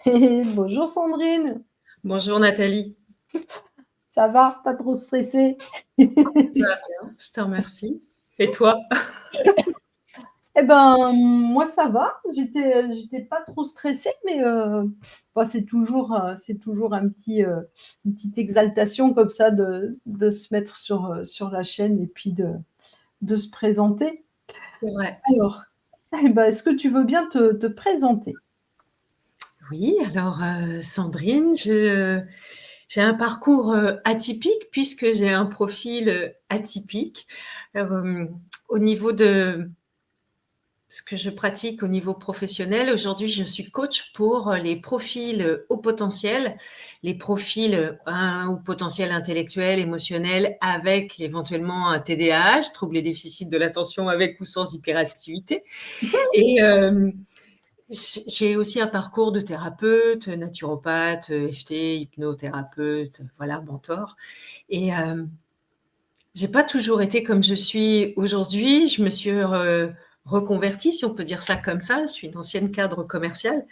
Bonjour Sandrine, Bonjour Nathalie. ça va? Pas trop stressée? Ça va bien, je te remercie. Et toi? Eh ben, moi ça va. J'étais pas trop stressée, mais bah, c'est toujours une petite exaltation comme ça de se mettre sur la chaîne et puis de se présenter. C'est vrai. Alors, eh ben, est-ce que tu veux bien te présenter? Oui, alors Sandrine, j'ai un parcours atypique puisque j'ai un profil atypique. Euh, Au niveau de ce que je pratique au niveau professionnel, aujourd'hui je suis coach pour les profils haut potentiel, les profils à haut potentiel intellectuel, émotionnel, avec éventuellement un TDAH, trouble et déficit de l'attention avec ou sans hyperactivité. Et j'ai aussi un parcours de thérapeute, naturopathe, FT, hypnothérapeute, voilà, mentor. Et j'ai pas toujours été comme je suis aujourd'hui. Je me suis reconvertie, si on peut dire ça comme ça. Je suis une ancienne cadre commerciale.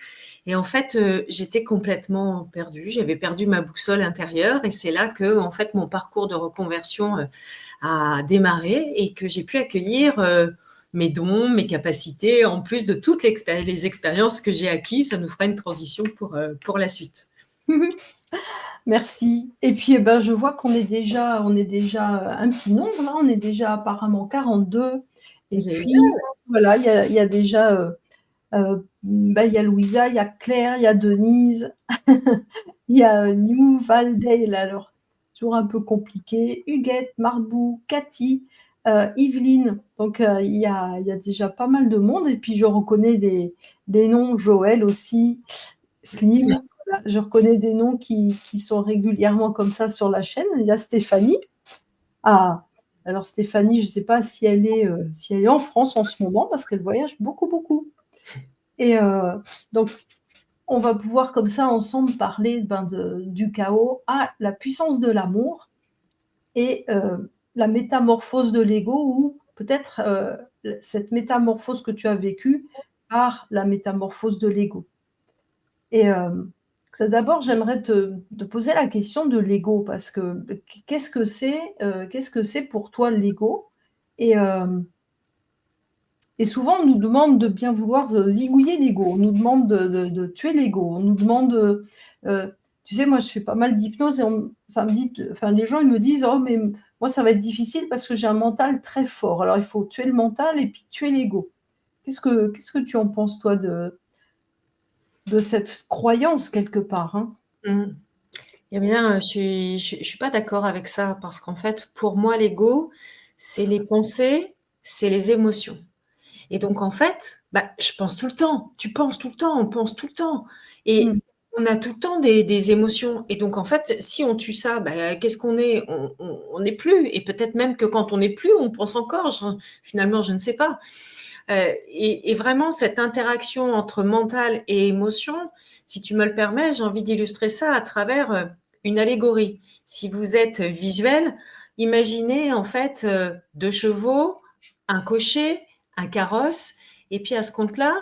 Et en fait, j'étais complètement perdue. J'avais perdu ma boussole intérieure. Et c'est là que, en fait, mon parcours de reconversion a démarré et que j'ai pu accueillir mes dons, mes capacités, en plus de toutes les expériences que j'ai acquises. Ça nous fera une transition pour la suite. Merci. Et puis, eh ben, je vois qu'on est déjà un petit nombre, là. On est déjà apparemment 42. Et Génial. puis, voilà, il y a déjà, bah, il y a Louisa, il y a Claire, il y a Denise, il y a New Valdale, alors toujours un peu compliqué, Huguette, Marbou, Cathy, Yveline. Donc, il y a déjà pas mal de monde. Et puis, je reconnais des noms, Joël aussi, Slim. Voilà, je reconnais des noms qui sont régulièrement comme ça sur la chaîne. Il y a Stéphanie. Ah, alors Stéphanie, je ne sais pas si elle est en France en ce moment parce qu'elle voyage beaucoup, beaucoup. Et donc, on va pouvoir comme ça ensemble parler du chaos à la puissance de l'amour et la métamorphose de l'ego, ou peut-être cette métamorphose que tu as vécue par la métamorphose de l'ego. Et d'abord, j'aimerais te poser la question de l'ego, parce que qu'est-ce que c'est pour toi l'ego? Et, et souvent, on nous demande de bien vouloir zigouiller l'ego, on nous demande de tuer l'ego, on nous demande, tu sais, moi je fais pas mal d'hypnose et ça me dit, enfin, les gens ils me disent, oh mais moi ça va être difficile parce que j'ai un mental très fort. Alors il faut tuer le mental et puis tuer l'ego. Qu'est-ce que tu en penses toi de cette croyance quelque part, hein? Mm. Eh bien, je suis pas d'accord avec ça parce qu'en fait, pour moi, l'ego, c'est les pensées, c'est les émotions. Et donc, en fait, bah, je pense tout le temps. Tu penses tout le temps, on pense tout le temps. Et Mm. on a tout le temps des émotions. Et donc, en fait, si on tue ça, bah, qu'est-ce qu'on est? On n'est plus. Et peut-être même que quand on n'est plus, on pense encore. Finalement, je ne sais pas. Et vraiment, cette interaction entre mental et émotion, si tu me le permets, j'ai envie d'illustrer ça à travers une allégorie. Si vous êtes visuel, imaginez en fait deux chevaux, un cocher, un carrosse, et puis à ce compte-là,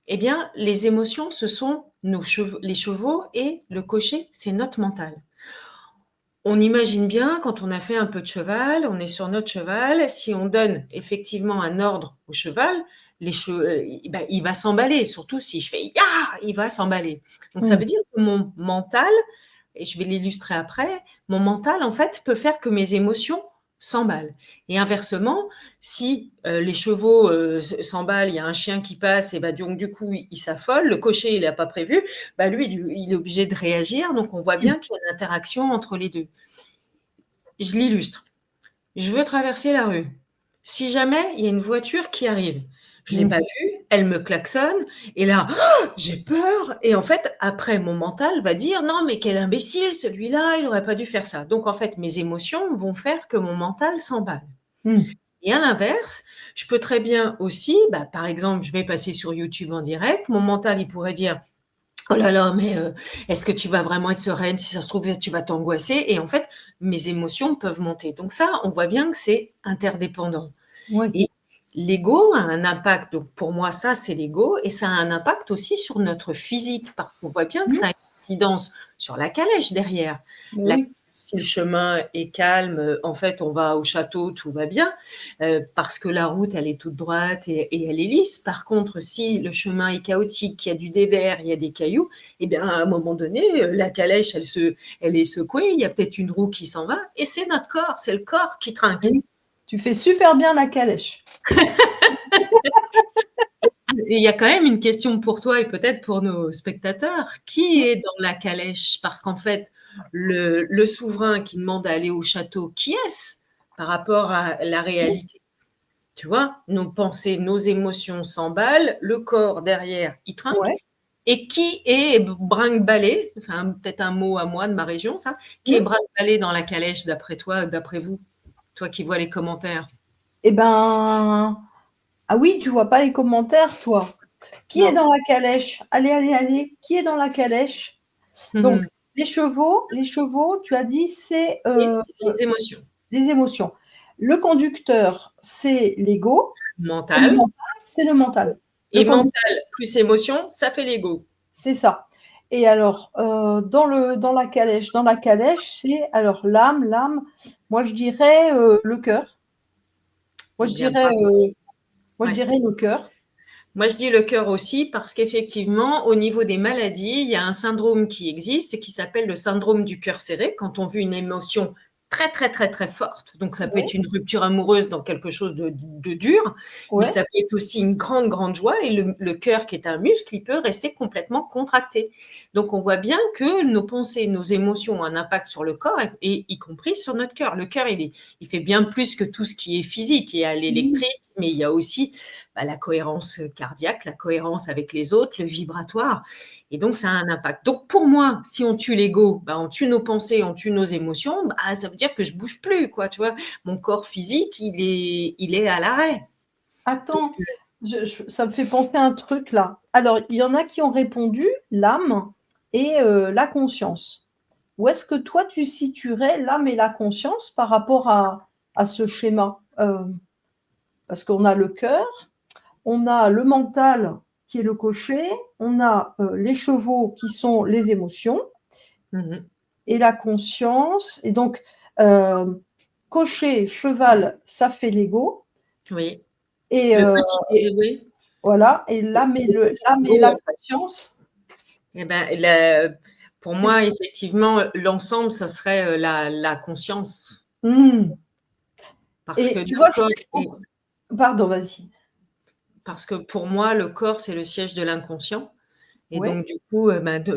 eh bien, les émotions, ce sont les chevaux, et le cocher, c'est notre mental. On imagine bien, quand on a fait un peu de cheval, on est sur notre cheval, si on donne effectivement un ordre au cheval, ben, il va s'emballer, surtout si je fais ya, il va s'emballer. Donc ça veut Mm. dire que mon mental, et je vais l'illustrer après, mon mental en fait peut faire que mes émotions s'emballent. Et inversement, si les chevaux s'emballent, il y a un chien qui passe, et ben donc du coup il s'affole, le cocher il n'a pas prévu, bah lui il est obligé de réagir. Donc on voit bien qu'il y a une interaction entre les deux. Je l'illustre. Je veux traverser la rue. Si jamais il y a une voiture qui arrive, je l'ai Mm. pas vue, elle me klaxonne, et là, oh, j'ai peur. Et en fait, après, mon mental va dire, non, mais quel imbécile, celui-là, il aurait pas dû faire ça. Donc, en fait, mes émotions vont faire que mon mental s'emballe. Mm. Et à l'inverse, je peux très bien aussi, bah, par exemple, je vais passer sur YouTube en direct, mon mental, il pourrait dire, oh là là, mais est-ce que tu vas vraiment être sereine? Si ça se trouve, tu vas t'angoisser. Et en fait, mes émotions peuvent monter. Donc ça, on voit bien que c'est interdépendant. Oui. Et l'ego a un impact, donc pour moi, ça, c'est l'ego, et ça a un impact aussi sur notre physique, parce qu'on voit bien que Mmh. ça a une incidence sur la calèche derrière. Mais La oui. Si le chemin est calme, en fait, on va au château, tout va bien, parce que la route, elle est toute droite et elle est lisse. Par contre, si le chemin est chaotique, qu'il y a du dévers, il y a des cailloux, eh bien, à un moment donné, la calèche, elle est secouée, il y a peut-être une roue qui s'en va, et c'est notre corps, c'est le corps qui trinque. Oui. Tu fais super bien la calèche. Et il y a quand même une question pour toi et peut-être pour nos spectateurs. Qui Mmh. est dans la calèche? Parce qu'en fait, le souverain qui demande à aller au château, qui est-ce par rapport à la Oui. réalité? Tu vois, nos pensées, nos émotions s'emballent, le corps derrière, il trinque. Ouais. Et qui est brinque-ballé, c'est peut-être un mot à moi de ma région, ça, qui est Mmh. brinque-ballé dans la calèche d'après toi, d'après vous, toi qui vois les commentaires? Et ben, ah oui, tu vois pas les commentaires, toi. Qui est Non. dans la calèche? Allez, allez, allez, qui est dans la calèche? Donc Mmh. les chevaux, tu as dit, c'est, Et les émotions. les émotions. Le conducteur, c'est l'ego, c'est le Mental. mental, c'est le mental. Le Et conducteur, mental plus émotion, ça fait l'ego. c'est ça. Et alors, dans la calèche, c'est alors l'âme, moi je dirais, le cœur. Moi Eh je bien, dirais, bravo. moi je Ouais. dirais le cœur. Moi, je dis le cœur aussi parce qu'effectivement, au niveau des maladies, il y a un syndrome qui existe et qui s'appelle le syndrome du cœur serré quand on vit une émotion très, très, très, très forte. Donc, ça peut Ouais, être une rupture amoureuse dans quelque chose de dur, mais ouais. ça peut être aussi une grande, grande joie et le cœur, qui est un muscle, il peut rester complètement contracté. Donc, on voit bien que nos pensées, nos émotions ont un impact sur le corps et y compris sur notre cœur. Le cœur, il fait bien plus que tout ce qui est physique et à Oui. l'électrique, mais il y a aussi la cohérence cardiaque, la cohérence avec les autres, le vibratoire. Et donc, ça a un impact. Donc, pour moi, si on tue l'ego, on tue nos pensées, on tue nos émotions, ça veut dire que je bouge plus, quoi, tu vois. Mon corps physique, il est à l'arrêt. Donc, Attends, ça me fait penser à un truc là. Alors, il y en a qui ont répondu l'âme et la conscience. Où est-ce que toi tu situerais l'âme et la conscience par rapport à ce schéma? Parce qu'on a le cœur, on a le mental qui est le cocher, on a les chevaux qui sont les émotions mmh et la conscience. Et donc, euh, cocher, cheval, ça fait l'ego. oui. Et Le petit oui. voilà, et l'âme et L'ego, la en fait. conscience. Eh ben, pour C'est moi, effectivement, l'ensemble, ça serait la conscience. mmh. Parce que Et le tu vois, je corps est trouve pardon, vas-y. parce que pour moi, le corps, c'est le siège de l'inconscient. Et Ouais. donc, du coup,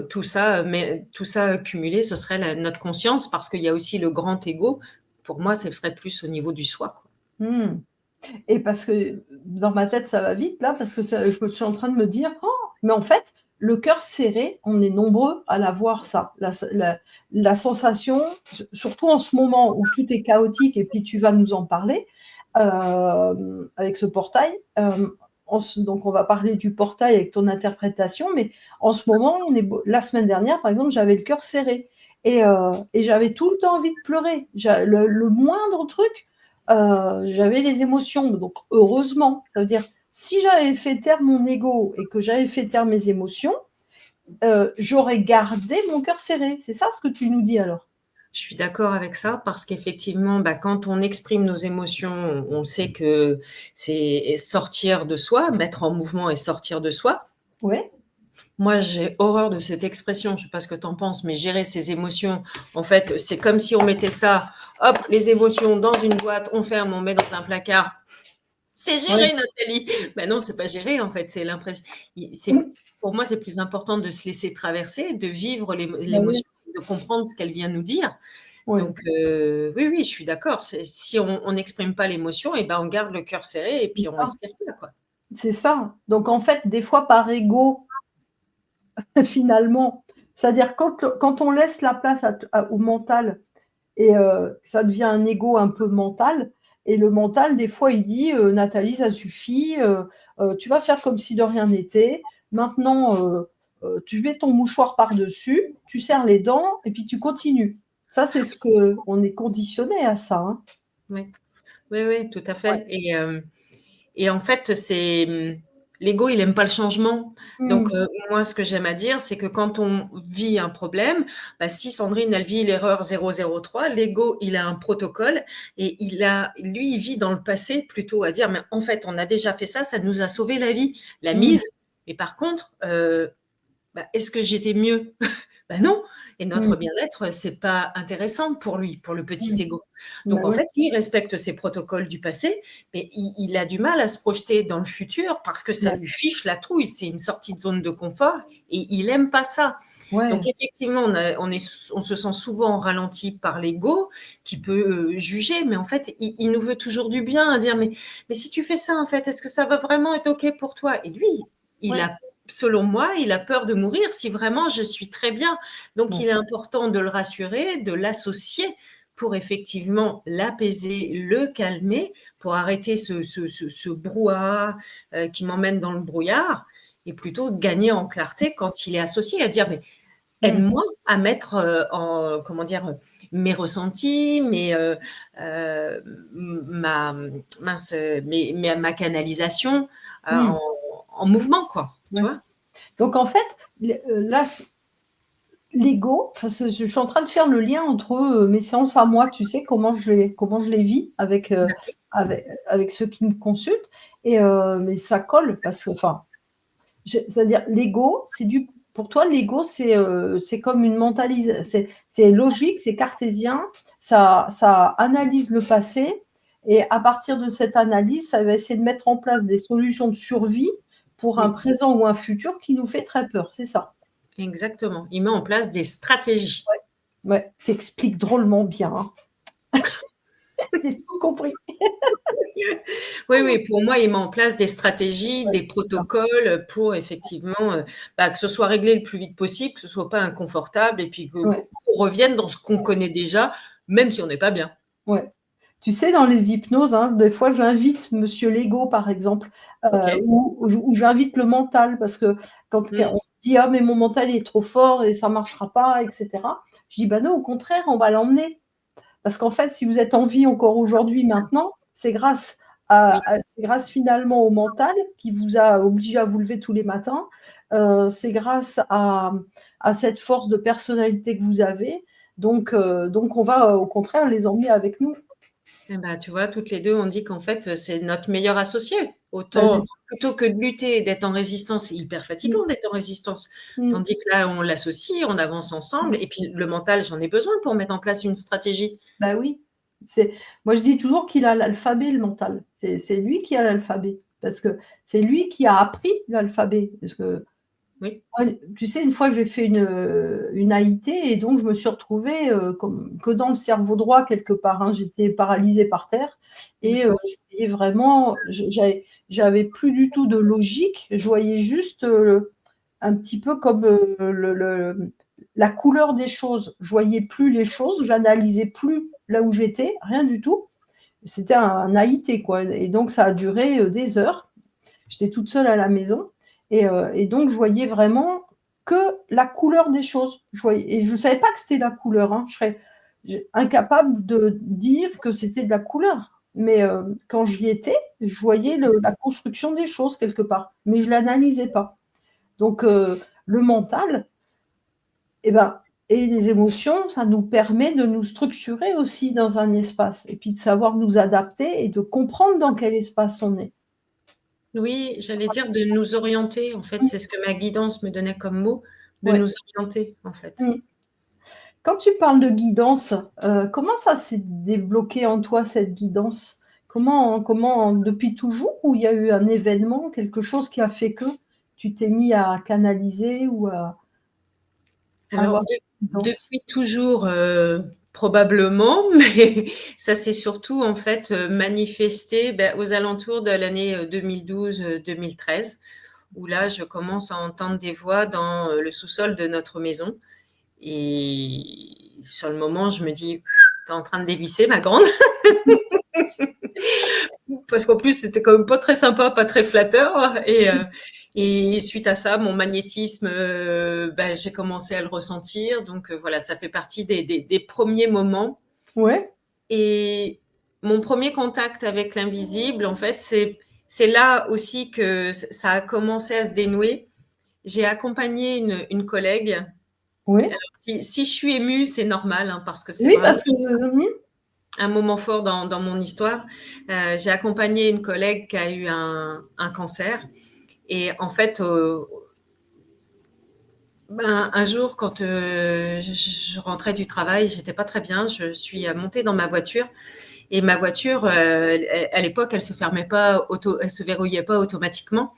tout ça cumulé, ce serait notre conscience, parce qu'il y a aussi le grand ego. Pour moi, ce serait plus au niveau du soi, quoi. Mmh. Et parce que dans ma tête, ça va vite là, parce que je me suis en train de me dire: «Oh, mais en fait, le cœur serré, on est nombreux à l'avoir ça». La sensation, surtout en ce moment où tout est chaotique et puis tu vas nous en parler, avec ce portail, donc on va parler du portail avec ton interprétation, mais en ce moment, la semaine dernière, par exemple, j'avais le cœur serré et j'avais tout le temps envie de pleurer. Le moindre truc, j'avais les émotions, donc heureusement. Ça veut dire, si j'avais fait taire mon ego et que j'avais fait taire mes émotions, j'aurais gardé mon cœur serré. C'est ça ce que tu nous dis alors? Je suis d'accord avec ça, parce qu'effectivement, quand on exprime nos émotions, on sait que c'est sortir de soi, mettre en mouvement et sortir de soi. Ouais, Moi, j'ai horreur de cette expression, je ne sais pas ce que tu en penses, mais gérer ses émotions, en fait, c'est comme si on mettait ça, hop, les émotions dans une boîte, on ferme, on met dans un placard. C'est ouais. géré, Nathalie. Ben non, c'est pas géré, en fait. C'est l'impression. Mmh. Pour moi, c'est plus important de se laisser traverser, de vivre Bah oui, l'émotion, de comprendre ce qu'elle vient nous dire. ouais. Donc, oui, oui, je suis d'accord. Si on n'exprime pas l'émotion, et ben, on garde le cœur serré et C'est puis on ça, respire pas, quoi. c'est ça. Donc en fait, des fois par ego, finalement, c'est-à-dire quand on laisse la place au mental et ça devient un ego un peu mental et le mental, des fois, il dit: «Nathalie, ça suffit, tu vas faire comme si de rien n'était. Maintenant, tu mets ton mouchoir par-dessus, tu serres les dents et puis tu continues». Ça, c'est ce qu'on est conditionné à ça, hein. Oui, oui, oui, tout à Ouais. fait. Et en fait, l'ego, il aime pas le changement. Donc, Mmh. moi, ce que j'aime à dire, c'est que quand on vit un problème, bah, si Sandrine, elle vit l'erreur 003, l'ego, il a un protocole et lui, il vit dans le passé plutôt à dire, mais en fait, on a déjà fait ça, ça nous a sauvé la vie, la Mmh. mise. Mais par contre, bah, est-ce que j'étais mieux? Bah non. Et Mmh. notre bien-être, c'est pas intéressant pour lui, pour le petit Mmh. ego. Bah, Donc en oui. fait, lui, il respecte ses protocoles du passé, mais il a du mal à se projeter dans le futur parce que ça Ouais. lui fiche la trouille. C'est une sortie de zone de confort et il aime pas ça. Donc Ouais. effectivement, on se sent souvent ralenti par l'ego qui peut juger, mais en fait, il nous veut toujours du bien, à dire mais si tu fais ça, en fait, est-ce que ça va vraiment être OK pour toi? Et lui, il Ouais. a selon moi, il a peur de mourir si vraiment je suis très bien. Donc, Ouais. il est important de le rassurer, de l'associer pour effectivement l'apaiser, le calmer, pour arrêter ce brouhaha qui m'emmène dans le brouillard et plutôt gagner en clarté quand il est associé à dire mais Mmh. aide-moi à mettre en comment dire mes ressentis, euh, ma mince, ma canalisation Mmh. en mouvement quoi, tu Ouais. vois? Donc en fait, là, l'ego, enfin, je suis en train de faire le lien entre, mes séances à moi, tu sais, comment je les vis avec ceux qui me consultent et mais ça colle parce que enfin, c'est-à-dire l'ego, c'est du pour toi, l'ego, c'est comme une mentalisa c'est logique, c'est cartésien, ça analyse le passé et à partir de cette analyse, ça va essayer de mettre en place des solutions de survie pour un Oui, présent ou un futur qui nous fait très peur, c'est ça? exactement. Il met en place des stratégies. Ouais, tu expliques drôlement bien, hein. J'ai tout compris. Oui, oui, pour moi, il met en place des stratégies, Ouais, des c'est ça. protocoles pour effectivement, bah, que ce soit réglé le plus vite possible, que ce soit pas inconfortable et puis Ouais, qu'on revienne dans ce qu'on connaît déjà, même si on n'est pas bien. ouais. Tu sais, dans les hypnoses, hein, des fois, j'invite monsieur l'ego, par exemple, OK. ou j'invite le mental parce que quand Mmh. on dit: «Ah mais mon mental il est trop fort et ça marchera pas» et cetera. Je dis: «Bah non, au contraire, on va l'emmener». Parce qu'en fait, si vous êtes en vie encore aujourd'hui, maintenant, Oui, c'est grâce finalement au mental qui vous a obligé à vous lever tous les matins. C'est grâce à cette force de personnalité que vous avez. Donc on va, au contraire les emmener avec nous. et bah, tu vois, toutes les 2, on dit qu'en fait, c'est notre meilleur associé. Bah, c'est Autant ça. plutôt que de lutter et d'être en résistance, c'est hyper Mmh, fatigant d'être en résistance. mmh, Tandis que là, on l'associe, on avance ensemble mmh. et puis le mental, j'en ai besoin pour mettre en place une stratégie. Bah oui. C'est moi je dis toujours qu'il a l'alphabet, le mental. C'est lui qui a l'alphabet parce que c'est lui qui a appris l'alphabet. Parce que Oui. ouais, tu sais, une fois, j'ai fait une AIT et donc je me suis retrouvée, comme que dans le cerveau droit quelque part, hein. J'étais paralysée par terre et D'accord. je voyais vraiment j'avais plus du tout de logique. Je voyais juste, un petit peu comme, la couleur des choses. Je voyais plus les choses, j'analysais plus là où j'étais, rien du tout. C'était un AIT quoi et donc ça a duré, des heures. J'étais toute seule à la maison et donc je voyais vraiment que la couleur des choses. Je voyais et je ne savais pas que c'était la couleur, hein. Je serais incapable de dire que c'était de la couleur. Mais quand j'y étais, je voyais la construction des choses quelque part, mais je l'analysais pas. Donc le mental et ben et les émotions, ça nous permet de nous structurer aussi dans un espace et puis de savoir nous adapter et de comprendre dans quel espace on est. Oui, j'allais dire de nous orienter, en fait, Mmh, c'est ce que ma guidance me donnait comme mot, de ouais. nous orienter, en fait. Mmh. Quand tu parles de guidance, comment ça s'est débloqué en toi cette guidance? Comment depuis toujours ou il y a eu un événement, quelque chose qui a fait que tu t'es mis à canaliser ou à Alors avoir une guidance? depuis toujours, probablement, mais ça s'est surtout, en fait, manifesté, bah, aux alentours de l'année, 2012-2013 où là, je commence à entendre des voix dans, le sous-sol de notre maison et sur le moment, je me dis: «Tu es en train de dévisser ma grande». Parce qu'en plus, c'était quand même pas très sympa, pas très flatteur et suite à ça, mon magnétisme, bah, j'ai commencé à le ressentir donc voilà, ça fait partie des 1ers moments Ouais, et mon premier contact avec l'invisible, en fait, c'est là aussi que ça a commencé à se dénouer. J'ai accompagné une collègue. Oui. Alors, si je suis émue, c'est normal, hein, parce que c'est Oui, vraiment parce que un moment fort dans mon histoire. J'ai accompagné une collègue qui a eu un cancer. Et en fait, un jour, quand je rentrais du travail, j'étais pas très bien. Je suis montée dans ma voiture. Et ma voiture, à l'époque, elle elle se verrouillait pas automatiquement.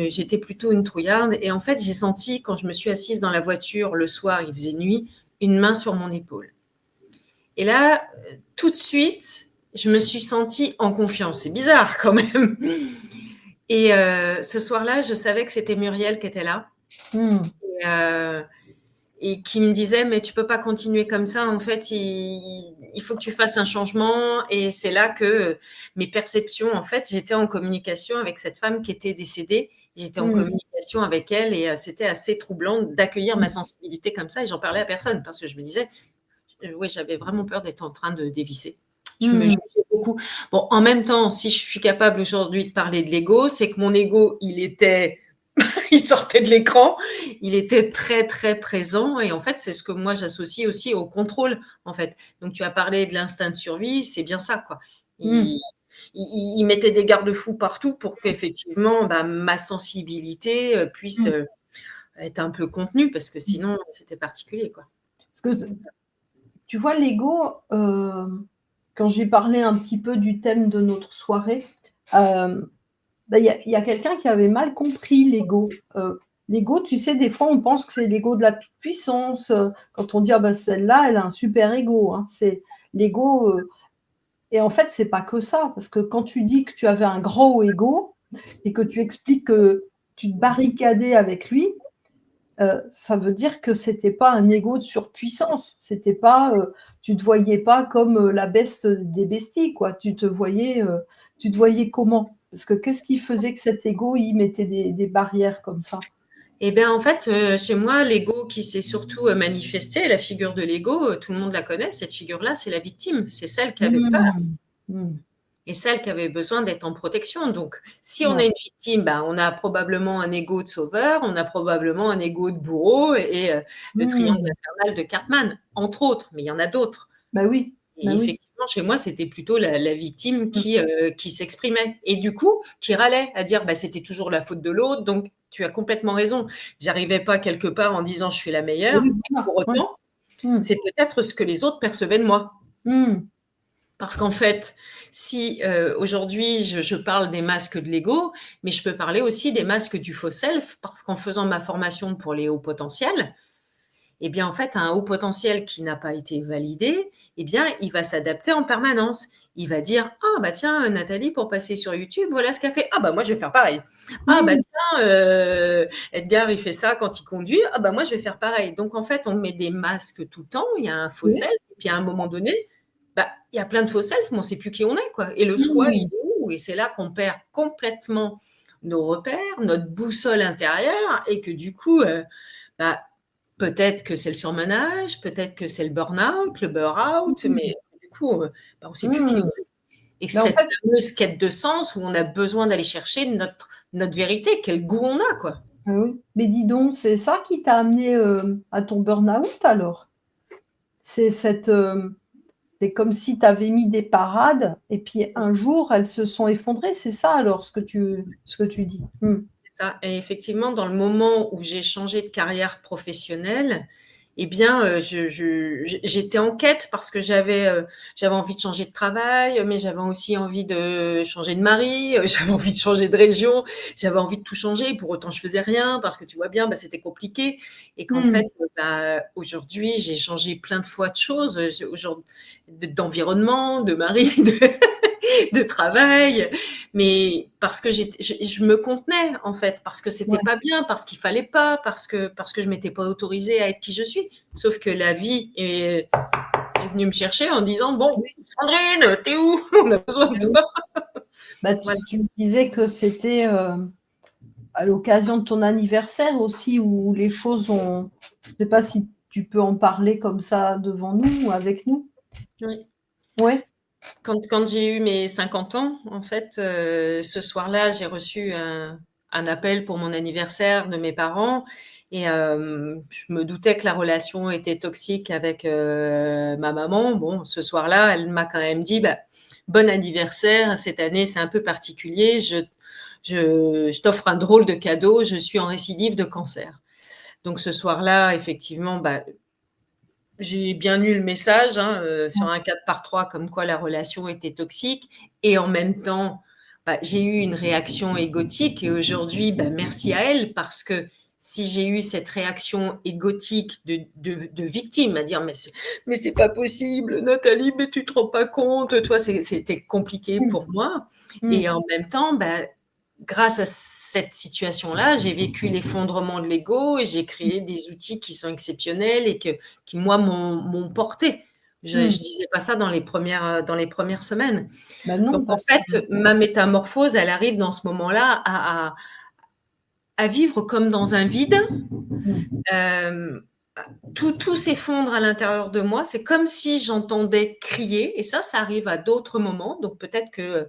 J'étais plutôt une trouillarde. Et en fait, j'ai senti, quand je me suis assise dans la voiture le soir, il faisait nuit, une main sur mon épaule. Et là, tout de suite, je me suis sentie en confiance. C'est bizarre quand même. Et ce soir-là, je savais que c'était Muriel qui était là. Et, et qui me disait, mais tu peux pas continuer comme ça. En fait, il faut que tu fasses un changement. Et c'est là que mes perceptions, en fait, j'étais en communication avec cette femme qui était décédée. J'étais en communication avec elle et c'était assez troublant d'accueillir ma sensibilité comme ça. Et j'en parlais à personne parce que je me disais, oui, j'avais vraiment peur d'être en train de dévisser. Je me jugeais beaucoup. Bon, en même temps, si je suis capable aujourd'hui de parler de l'ego, c'est que mon ego, il sortait de l'écran, il était très très présent et en fait, c'est ce que moi j'associe aussi au contrôle en fait. Donc tu as parlé de l'instinct de survie, c'est bien ça quoi. Il mettait des garde-fous partout pour qu'effectivement ma sensibilité puisse être un peu contenue parce que sinon c'était particulier quoi. parce que tu vois, l'ego, quand j'ai parlé un petit peu du thème de notre soirée, bah, il y a quelqu'un qui avait mal compris l'ego. L'ego, tu sais, des fois, on pense que c'est l'ego de la toute-puissance. Quand on dit: «Ah bah, celle-là, elle a un super ego», hein. C'est l'ego, et en fait, c'est pas que ça, parce que quand tu dis que tu avais un grand ego et que tu expliques que tu te barricadais avec lui, ça veut dire que c'était pas un ego de surpuissance. C'était pas, tu te voyais pas comme, la beste des besties, quoi. Tu te voyais comment? Parce que qu'est-ce qui faisait que cet ego, il mettait des barrières comme ça? Eh bien, en fait, chez moi, l'ego qui s'est surtout manifesté, la figure de l'ego, tout le monde la connaît, cette figure-là, c'est la victime. C'est celle qui avait peur Mmh. Mmh. et celle qui avait besoin d'être en protection. Donc, si on Ouais. a une victime, ben, on a probablement un ego de sauveur, on a probablement un ego de bourreau et le triangle Mmh. infernal de Cartman, entre autres, mais il y en a d'autres. Bah oui, Et bah oui. effectivement, chez moi, c'était plutôt la victime Mmh. qui s'exprimait et du coup, qui râlait à dire: «Bah, c'était toujours la faute de l'autre», donc tu as complètement raison. J'arrivais pas quelque part en disant: «Je suis la meilleure», Oui, mais voilà, pour ouais. autant, Mmh. c'est peut-être ce que les autres percevaient de moi. Mmh. Parce qu'en fait, si, aujourd'hui je parle des masques de l'ego, mais je peux parler aussi des masques du faux self parce qu'en faisant ma formation pour les hauts potentiels, eh bien, en fait, un haut potentiel qui n'a pas été validé, eh bien, il va s'adapter en permanence. Il va dire: «Ah bah tiens, Nathalie, pour passer sur YouTube, voilà ce qu'elle fait. Ah bah moi, je vais faire pareil. Ah bah Mmh. tiens, Edgar, il fait ça quand il conduit. Ah bah moi, je vais faire pareil». Donc en fait, on met des masques tout le temps. Il y a un faux Oui. self et puis à un moment donné, bah, il y a plein de faux self, mais on ne sait plus qui on est, quoi. Et le soi, il Mmh. est où? Et c'est là qu'on perd complètement nos repères, notre boussole intérieure et que du coup, bah, peut-être que c'est le surmenage, peut-être que c'est le burn-out, le burn-out, Mmh. mais du coup, bah, on ne sait plus qui Mmh. on est. Et Mais en cette fait, fameuse quête de sens où on a besoin d'aller chercher notre vérité, quel goût on a, quoi. oui. Mais dis donc, c'est ça qui t'a amené, à ton burn-out alors? C'est cette, c'est comme si tu avais mis des parades et puis un jour, elles se sont effondrées, c'est ça alors ce que tu dis? Mmh. C'est ça et effectivement, dans le moment où j'ai changé de carrière professionnelle, eh bien, j'étais en quête parce que j'avais envie de changer de travail, mais j'avais aussi envie de changer de mari, j'avais envie de changer de région, j'avais envie de tout changer. Pour autant, je faisais rien parce que tu vois bien, bah, c'était compliqué et qu'en Mmh. fait, bah, aujourd'hui, j'ai changé plein de fois de choses, d'environnement, de mari, de travail, mais parce que je me contenais en fait, parce que c'était Ouais. pas bien, parce qu'il fallait pas, parce que je m'étais pas autorisée à être qui je suis. Sauf que la vie est venue me chercher en disant bon, Oui, Sandrine, t'es où? On a besoin de bah oui. toi. Bah, Voilà. tu me disais que c'était, à l'occasion de ton anniversaire aussi où les choses ont, je sais pas si tu peux en parler comme ça devant nous ou avec nous? Oui. Ouais? Quand j'ai eu mes 50 ans, en fait, ce soir-là, j'ai reçu un appel pour mon anniversaire de mes parents et je me doutais que la relation était toxique avec ma maman. Bon, ce soir-là, elle m'a quand même dit, bah, bon anniversaire, cette année c'est un peu particulier, je t'offre un drôle de cadeau, je suis en récidive de cancer. Donc ce soir-là, effectivement, bah, j'ai bien eu le message, hein, sur un 4x3 comme quoi la relation était toxique et en même temps, bah, j'ai eu une réaction égotique et aujourd'hui, bah, merci à elle parce que si j'ai eu cette réaction égotique de victime à dire mais c'est pas possible Nathalie, mais tu te rends pas compte, toi c'était compliqué Mmh. pour moi Mmh. et en même temps, bah, grâce à cette situation-là, j'ai vécu l'effondrement de l'ego et j'ai créé des outils qui sont exceptionnels et qui moi, m'ont porté. Je Mmh. disais pas ça dans les premières semaines. Bah, Donc non, en parce que fait, ma métamorphose, elle arrive dans ce moment-là à vivre comme dans un vide. mmh. Hem, tout s'effondre à l'intérieur de moi. C'est comme si j'entendais crier et ça arrive à d'autres moments. Donc peut-être que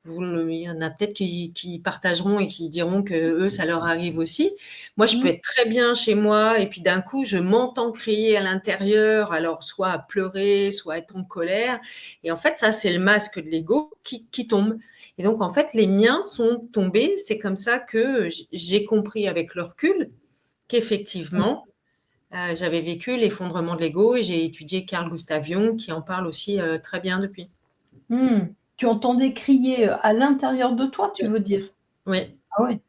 il y en a peut-être qui partageront et qui diront que eux, ça leur arrive aussi. Moi, je peux Mmh. être très bien chez moi et puis d'un coup, je m'entends crier à l'intérieur, alors soit à pleurer, soit être en colère. Et en fait, ça, c'est le masque de l'ego qui tombe. Et donc, en fait, les miens sont tombés. C'est comme ça que j'ai compris avec le recul Mmh. qu'effectivement, j'avais vécu l'effondrement de l'ego et j'ai étudié Carl Gustav Jung qui en parle aussi très bien depuis. Mmh. Tu entendais crier, à l'intérieur de toi, tu Oui, veux dire? oui. Ah ouais.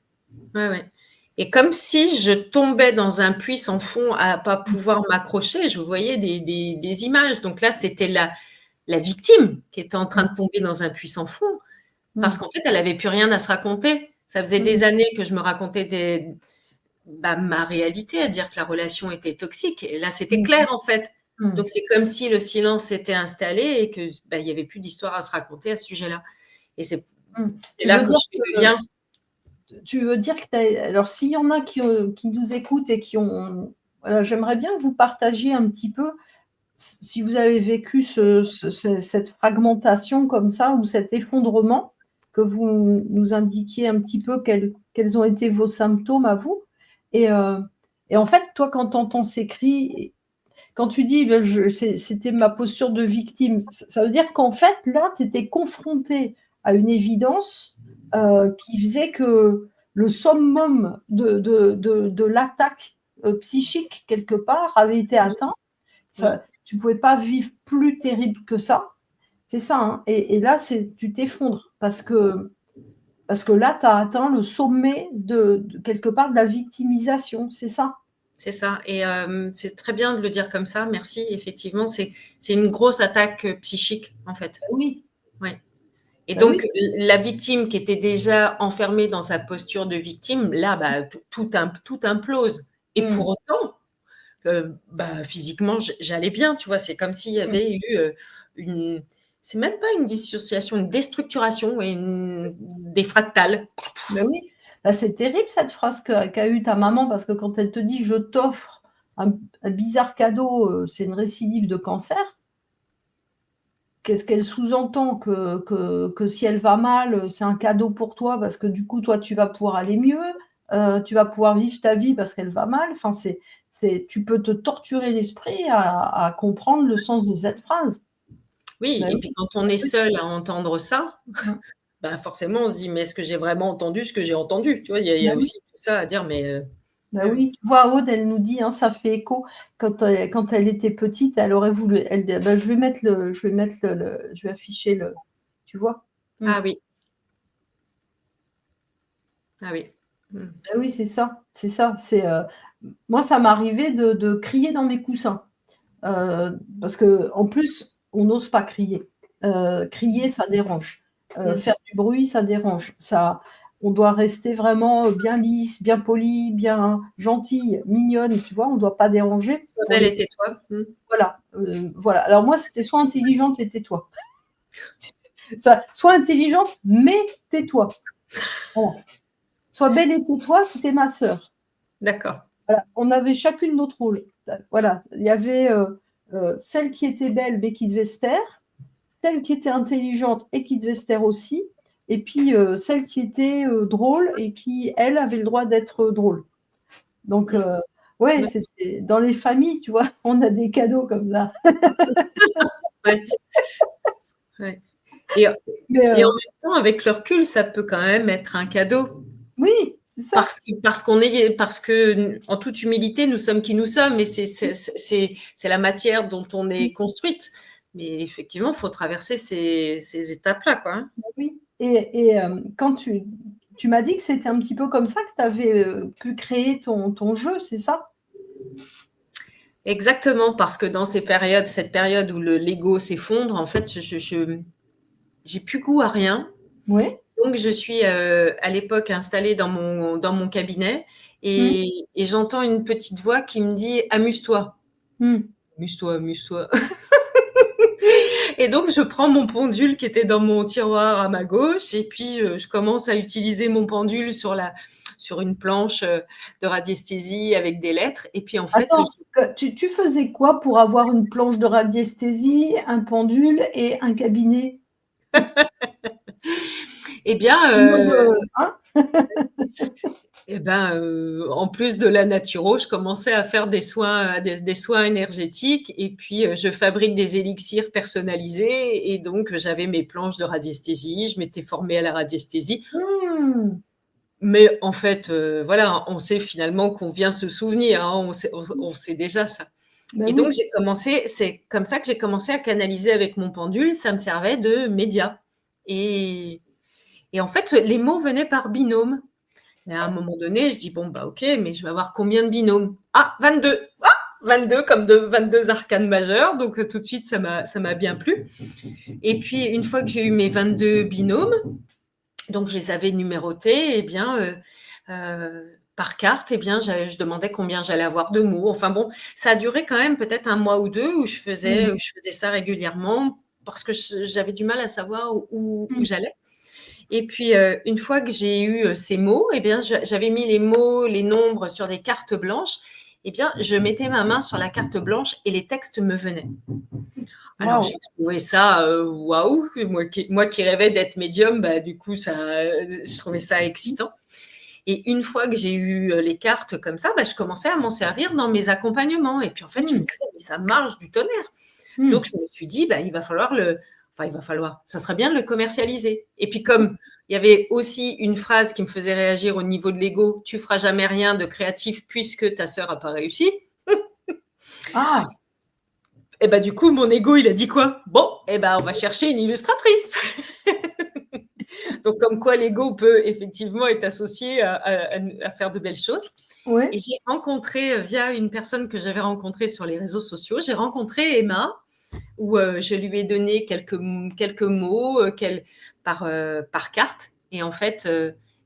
Ouais, ouais. Et comme si je tombais dans un puits sans fond à pas Mmh. pouvoir m'accrocher, je voyais des images. Donc là, c'était la victime qui était en train Mmh. de tomber dans un puits sans fond parce Mmh. qu'en fait, elle avait plus rien à se raconter. Ça faisait Mmh. des années que je me racontais bah, ma réalité, à dire que la relation était toxique et là, c'était Mmh. clair, en fait. Mmh. Donc c'est comme si le silence s'était installé et que, bah, il y avait plus d'histoire à se raconter à ce sujet-là et Mmh. c'est Tu là veux que dire je fais le que lien. tu veux dire que tu alors s'il y en a qui nous écoutent et qui ont voilà, j'aimerais bien que vous partagiez un petit peu si vous avez vécu cette fragmentation comme ça ou cet effondrement, que vous nous indiquiez un petit peu quels ont été vos symptômes à vous et et en fait, toi, quand tu entends ces cris, quand tu dis: «Bah, c'était ma posture de victime», ça veut dire qu'en fait, là, tu étais confrontée à une évidence, qui faisait que le summum de l'attaque, psychique quelque part avait été Mmh, atteint. mmh. Ça tu pouvais pas vivre plus terrible que ça. C'est ça, hein et là, c'est tu t'effondres parce que là, tu as atteint le sommet de quelque part de la victimisation, c'est ça? C'est ça et c'est très bien de le dire comme ça, merci. Effectivement, c'est une grosse attaque, psychique, en fait. Bah oui, Ouais et bah donc oui. la victime qui était déjà enfermée dans sa posture de victime, là, bah, tout implose et pour Mmh, autant, bah, physiquement, j'allais bien, tu vois? C'est comme s'il y mmh. avait eu, une c'est même pas une dissociation, une déstructuration et une des fractales. Bah oui. Bah, c'est terrible cette phrase qu'a eue ta maman parce que quand elle te dit: «Je t'offre un bizarre cadeau», c'est une récidive de cancer. Qu'est-ce qu'elle sous-entend? Que si elle va mal, c'est un cadeau pour toi parce que du coup, toi, tu vas pouvoir aller mieux, tu vas pouvoir vivre ta vie parce qu'elle va mal. Enfin, c'est tu peux te torturer l'esprit à comprendre le sens de cette phrase. Oui Bah et puis oui. quand on est seul à entendre ça, Mmh. bah, forcément, on se dit: «Mais est-ce que j'ai vraiment entendu ce que j'ai entendu?» Tu vois? Il y Bah a oui, aussi tout ça à dire, mais bah oui, oui. oui. Tu vois, Aude, elle nous dit, hein, ça fait écho. Quand elle était petite, elle aurait voulu elle dit: «Bah, je vais afficher le» tu vois? Mmh. Ah oui, ah oui. Mmh. Bah oui, c'est ça, c'est ça. Moi, ça m'arrivait de crier dans mes coussins. Parce qu'en plus, on n'ose pas crier. Crier, ça dérange. Mmh. Faire du bruit, ça dérange. Ça on doit rester vraiment, bien lisse, bien polie, bien gentille, mignonne, tu vois? On doit pas déranger Sois pour belle les et tais-toi. Mmh. voilà, voilà. Alors moi, c'était soit intelligente et tais-toi. Ça sois intelligente, mais tais-toi. Voilà. Sois belle et tais-toi, c'était ma sœur. D'accord. Voilà, on avait chacune notre rôle. Voilà, il y avait, celle qui était belle, mais qui devait se taire. celle qui était intelligente et qui devait se taire aussi, et puis celle qui était drôle et qui, elle, avait le droit d'être drôle. Donc, ouais, Ouais, c'était dans les familles, tu vois, on a des cadeaux comme ça. ouais, ouais. Et, Mais et en même temps, avec le recul, ça peut quand même être un cadeau. oui, c'est ça. Parce que, en toute humilité, nous sommes qui nous sommes, et c'est la matière dont on est construite. Mais effectivement, il faut traverser ces étapes-là, quoi. Hein. Oui. Et quand tu m'as dit que c'était un petit peu comme ça que tu avais pu créer ton jeu, c'est ça? Exactement, parce que dans cette période où le Lego s'effondre, en fait, j'ai plus goût à rien. Oui. Donc, je suis à l'époque installée dans mon cabinet, Mmh. et j'entends une petite voix qui me dit: amuse-toi, Mmh. amuse-toi, amuse-toi. Et donc, je prends mon pendule qui était dans mon tiroir à ma gauche, et puis je commence à utiliser mon pendule sur une planche de radiesthésie avec des lettres. Et puis, en fait, Attends, que tu faisais quoi pour avoir une planche de radiesthésie, un pendule et un cabinet? eh bien, Moi je hein? en plus de la naturo, je commençais à faire des soins énergétiques, et puis je fabrique des élixirs personnalisés, et donc j'avais mes planches de radiesthésie, je m'étais formée à la radiesthésie. Mmh. Mais en fait, voilà, on sait finalement qu'on vient se souvenir, hein, on sait déjà ça. Bah Et donc oui. c'est comme ça que j'ai commencé à canaliser avec mon pendule, ça me servait de média, et en fait, les mots venaient par binôme. Et à un moment donné, je dis: «Bon, bah, OK, mais je vais avoir combien de binômes? Ah, 22! Ah! 22 comme de 22 arcanes majeures», donc tout de suite ça m'a bien plu. Et puis une fois que j'ai eu mes 22 binômes, donc je les avais numérotés, et bien, par carte, et bien, je demandais combien j'allais avoir de mots. Enfin bon, ça a duré quand même peut-être un mois ou 2 Mmh. où je faisais ça régulièrement, parce que j'avais du mal à savoir où Mmh. j'allais. Et puis, une fois que j'ai eu ces mots, eh bien, j'avais mis les mots, les nombres sur des cartes blanches. Eh bien, je mettais ma main sur la carte blanche et les textes me venaient. Alors, Waouh! j'ai trouvé ça waouh. Moi qui rêvais d'être médium, bah, du coup, je trouvais ça excitant. Et une fois que j'ai eu les cartes comme ça, bah, je commençais à m'en servir dans mes accompagnements. Et puis, en fait, je me Mmh. disais, mais ça marche du tonnerre. Mmh. Donc, je me suis dit, bah, il va falloir, ça serait bien de le commercialiser. Et puis, comme il y avait aussi une phrase qui me faisait réagir au niveau de l'ego: tu feras jamais rien de créatif puisque ta sœur a pas réussi. Ah! Et bah, du coup, mon ego, il a dit quoi? Bon, et ben, on va chercher une illustratrice. Donc, comme quoi l'ego peut effectivement être associé à faire de belles choses. Et Ouais. j'ai rencontré, via une personne que j'avais rencontrée sur les réseaux sociaux, j'ai rencontré Emma, où je lui ai donné quelques mots par carte. Et en fait,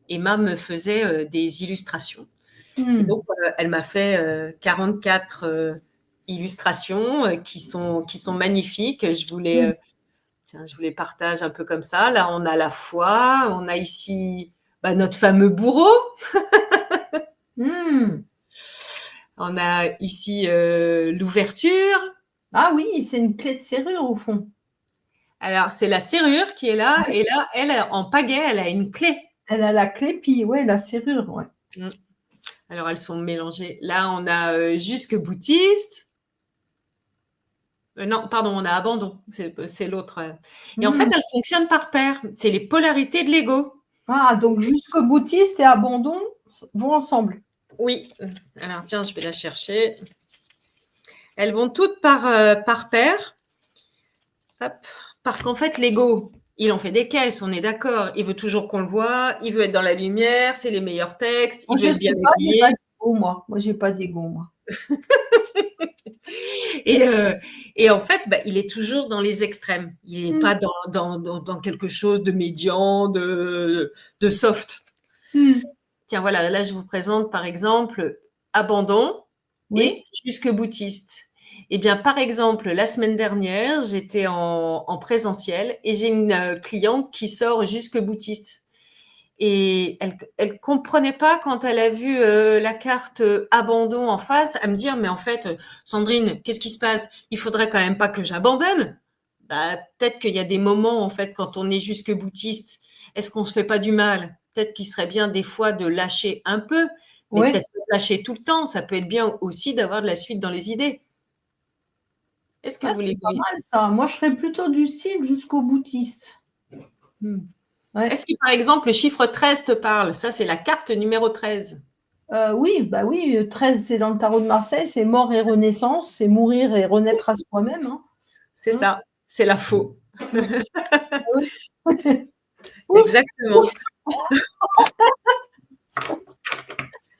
Emma me faisait des illustrations. Et Mmh. donc, elle m'a fait 44 illustrations qui sont magnifiques. Mmh. Tiens, je vous les partage un peu comme ça. Là, on a la foi, on a ici bah, notre fameux bourreau, Mmh. on a ici l'ouverture. Ah oui, c'est une clé de serrure au fond. Alors, c'est la serrure qui est là, Ouais. et là, elle, en pagaie, elle a une clé. Elle a la clé, puis ouais, la serrure, ouais. Mmh. Alors, elles sont mélangées. Là, on a jusque boutiste. Non, pardon, on a abandon. C'est l'autre. Et en fait, Mmh. elles fonctionnent par paire. C'est les polarités de l'ego. Ah, donc jusqu'au boutiste et abandon vont ensemble. Oui. Alors, tiens, je vais la chercher. Elles vont toutes par paire. Hop. Parce qu'en fait, l'ego, il en fait des caisses, on est d'accord. Il veut toujours qu'on le voit. Il veut être dans la lumière. C'est les meilleurs textes. Moi, Il veut je être bien sais pas, j'ai pas habillé. d'ego moi. Moi, j'ai pas d'ego moi. Et, en fait, bah, il est toujours dans les extrêmes. Il n'est Mmh. pas dans quelque chose de médian, de soft. Mmh. Tiens, voilà, là, je vous présente par exemple abandon et Oui. jusque boutiste. Eh bien, par exemple, la semaine dernière, j'étais en présentiel, et j'ai une cliente qui sort jusque boutiste. Et elle comprenait pas quand elle a vu la carte abandon en face, à me dire: mais en fait, Sandrine, qu'est-ce qui se passe? Il faudrait quand même pas que j'abandonne. peut-être qu'il y a des moments, en fait, quand on est jusque-boutiste, est-ce qu'on ne se fait pas du mal? Peut-être qu'il serait bien des fois de lâcher un peu, mais Oui, peut-être pas lâcher tout le temps. Ça peut être bien aussi d'avoir de la suite dans les idées. Est-ce que ouais, vous les c'est pas voyez? mal ça. Moi, je serais plutôt du style jusqu'au boutiste. Mmh. Ouais. Est-ce que, par exemple, le chiffre 13 te parle? Ça, c'est la carte numéro 13. Oui, bah oui, 13, c'est dans le tarot de Marseille, c'est mort et renaissance, c'est mourir et renaître à soi-même, hein. C'est Mmh, ça, c'est la faux. mmh. Ah oui. Ouf, ouf. Exactement.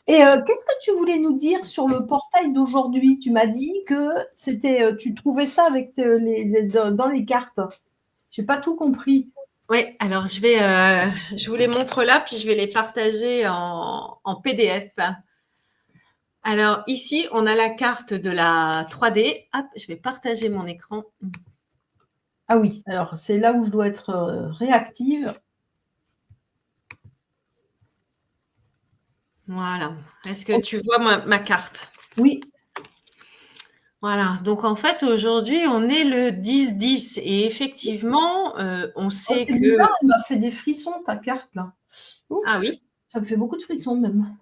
Et qu'est-ce que tu voulais nous dire sur le portail d'aujourd'hui? Tu m'as dit que c'était, tu trouvais ça avec, les dans les cartes. J'ai pas tout compris. Oui, alors je vous les montre là, puis je vais les partager en PDF. Alors ici, on a la carte de la 3D. Hop, je vais partager mon écran. Ah oui, alors c'est là où je dois être, réactive. Voilà. Est-ce que OK. tu vois ma carte? Oui. Voilà. Donc en fait, aujourd'hui, on est le 10-10 et effectivement, on Oh, sait c'est que bizarre, elle m'a fait des frissons ta carte là. ah Ouf, oui, ça me fait beaucoup de frissons même.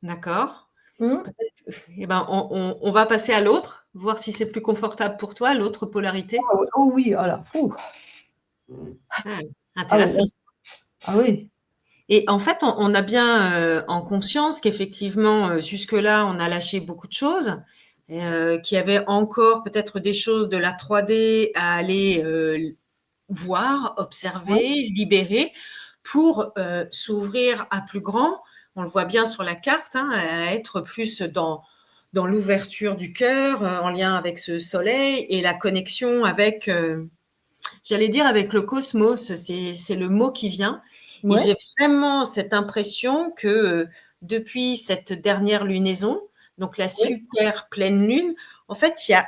d'accord. Mmh. Peut-être eh ben, on va passer à l'autre, voir si c'est plus confortable pour toi, l'autre polarité. Ah ouais, oh oui, oh là, ouh. Ah, Ah ouais, là, intéressant. ah oui. Et en fait, on a bien, en conscience qu'effectivement, jusque-là, on a lâché beaucoup de choses, qu'il y avait encore peut-être des choses de la 3D à aller, voir, Ouais, observer, libérer pour, s'ouvrir à plus grand. On le voit bien sur la carte, hein, à être plus dans l'ouverture du cœur, en lien avec ce soleil et la connexion avec, j'allais dire avec le cosmos, c'est le mot qui vient. Et ouais, j'ai vraiment cette impression que depuis cette dernière lunaison, donc la oui, super pleine lune, en fait, il y a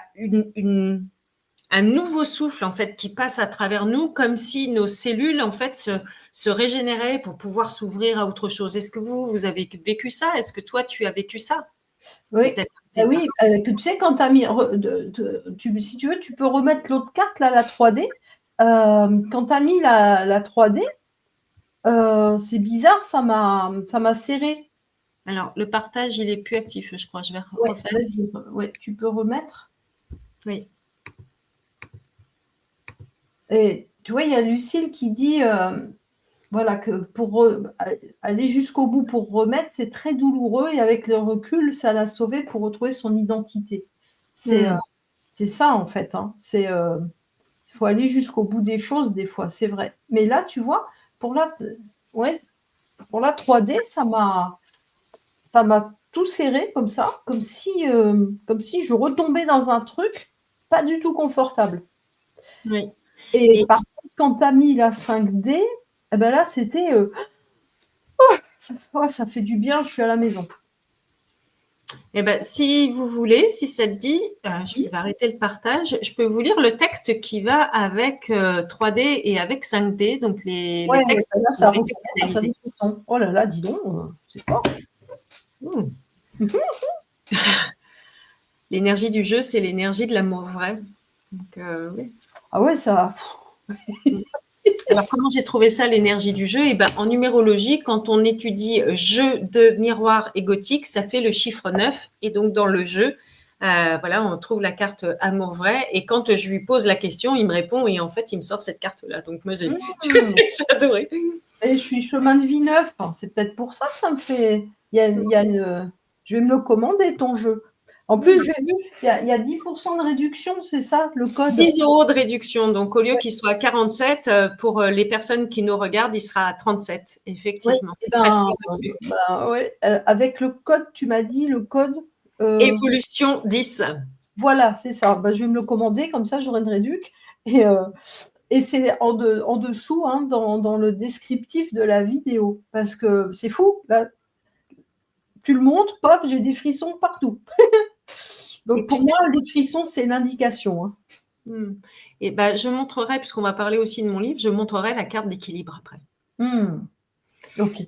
un nouveau souffle en fait qui passe à travers nous, comme si nos cellules en fait se régénéraient pour pouvoir s'ouvrir à autre chose. Est-ce que vous avez vécu ça? Est-ce que toi tu as vécu ça? oui. Peut-être Bah tes parents. oui, que tu sais quand tu as mis tu si tu veux, tu peux remettre l'autre carte là, la 3D. Quand tu as mis la 3D, c'est bizarre, ça m'a serré. Alors le partage il est plus actif, je crois. Je vais Ouais, refaire. vas-y, ouais, tu peux remettre. Oui. Et tu vois, il y a Lucille qui dit, voilà, que pour aller jusqu'au bout pour remettre, c'est très douloureux et avec le recul, ça l'a sauvée pour retrouver son identité. C'est, Hmm. c'est ça en fait, hein. Il faut aller jusqu'au bout des choses des fois, c'est vrai. Mais là, tu vois, pour la ouais, pour la 3D, ça m'a tout serré comme ça, comme si je retombais dans un truc pas du tout confortable. Oui. Et Et par contre, quand tu as mis la 5D, et ben là, c'était, ça fait du bien, je suis à la maison. Eh ben, si vous voulez, si ça te dit, je Oui, vais arrêter le partage. Je peux vous lire le texte qui va avec 3D et avec 5D, donc ouais, les textes là, qui ont ça été recommence à faire des canalisés. frissons. Oh là là, dis donc, c'est fort. Mmh. Mmh mh. L'énergie du jeu, c'est l'énergie de l'amour vrai. Donc, oui. Ah ouais, ça Mmh. Alors, comment j'ai trouvé ça, l'énergie du jeu? Eh ben, en numérologie, quand on étudie jeu de miroir égotique, ça fait le chiffre 9. Et donc, dans le jeu, voilà, on trouve la carte amour vrai. Et quand je lui pose la question, il me répond et en fait, il me sort cette carte-là. Donc, moi, j'ai mmh, j'ai adoré. et je suis chemin de vie neuf, hein, c'est peut-être pour ça que ça me fait il y a une, je vais me le commander ton jeu. En plus, Mmh. j'ai vu, il y a 10 de réduction, c'est ça le code? 10 € de réduction. Donc, au lieu Ouais, qu'il soit à 47, pour les personnes qui nous regardent, il sera à 37, ouais, effectivement. et Frais de ben, port inclus. bah, ouais, avec le code, tu m'as dit le code, heu Évolution 10. voilà, c'est ça. Bah, je vais me le commander, comme ça j'aurai une réduc et heu et c'est en dessous, hein, dans le descriptif de la vidéo. Parce que c'est fou, là, tu le montres, pop, j'ai des frissons partout. Et Donc tu pour sais moi, les frissons, c'est l'indication, hein. mmh. Et ben, je montrerai, puisqu'on va parler aussi de mon livre, je montrerai la carte d'équilibre après. Mmh. OK.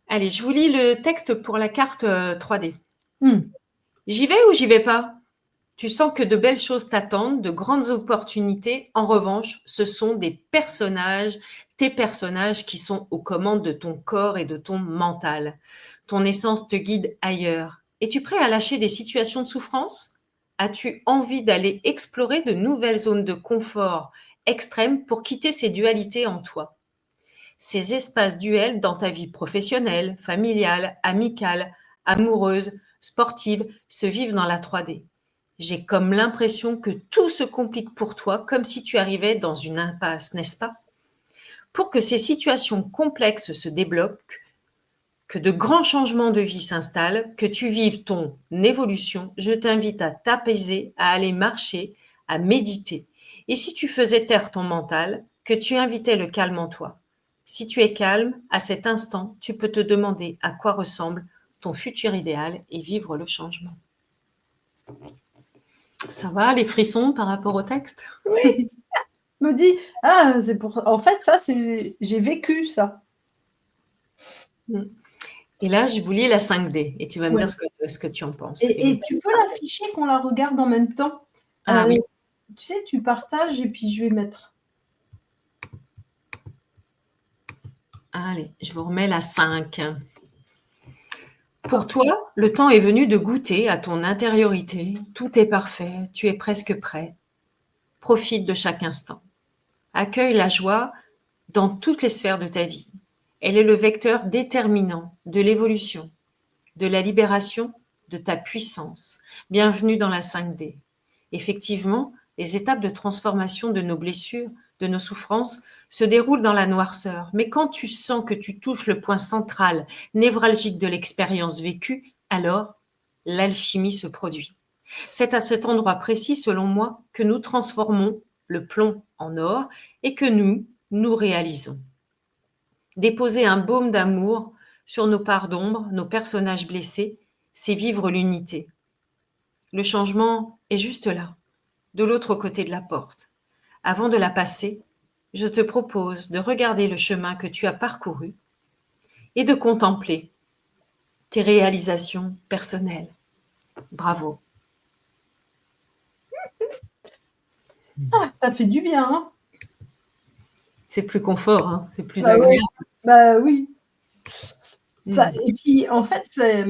Allez, je vous lis le texte pour la carte 3D. Mmh. J'y vais ou j'y vais pas? Tu sens que de belles choses t'attendent, de grandes opportunités. En revanche, ce sont des personnages, tes personnages qui sont aux commandes de ton corps et de ton mental. Ton essence te guide ailleurs. Es-tu prêt à lâcher des situations de souffrance? As-tu envie d'aller explorer de nouvelles zones de confort extrêmes pour quitter ces dualités en toi? Ces espaces duels dans ta vie professionnelle, familiale, amicale, amoureuse, sportive se vivent dans la 3D. J'ai comme l'impression que tout se complique pour toi comme si tu arrivais dans une impasse, n'est-ce pas? Pour que ces situations complexes se débloquent, que de grands changements de vie s'installent, que tu vives ton évolution, je t'invite à t'apaiser, à aller marcher, à méditer. Et si tu faisais taire ton mental, que tu invitais le calme en toi. Si tu es calme, à cet instant, tu peux te demander à quoi ressemble ton futur idéal et vivre le changement. Ça va, les frissons par rapport au texte? Oui, me dit: «Ah, c'est pour en fait, ça, c'est j'ai vécu ça». Mmh. Et là, je vous lis la 5D et tu vas me Ouais dire ce que tu en penses. Et et tu peux l'afficher qu'on la regarde en même temps? ah oui, Tu sais, tu partages et puis je vais mettre allez, je vous remets la 5. Pour toi, le temps est venu de goûter à ton intériorité. Tout est parfait, tu es presque prêt. Profite de chaque instant. Accueille la joie dans toutes les sphères de ta vie. Elle est le vecteur déterminant de l'évolution, de la libération, de ta puissance. Bienvenue dans la 5D. Effectivement, les étapes de transformation de nos blessures, de nos souffrances, se déroulent dans la noirceur. Mais quand tu sens que tu touches le point central, névralgique de l'expérience vécue, alors l'alchimie se produit. C'est à cet endroit précis, selon moi, que nous transformons le plomb en or et que nous réalisons. Déposer un baume d'amour sur nos parts d'ombre, nos personnages blessés, c'est vivre l'unité. Le changement est juste là, de l'autre côté de la porte. Avant de la passer, je te propose de regarder le chemin que tu as parcouru et de contempler tes réalisations personnelles. Bravo. ah, ça fait du bien, hein? C'est plus confort, hein, c'est plus Bah ouais, agréable. bah oui. Ça Mmh. et puis en fait, c'est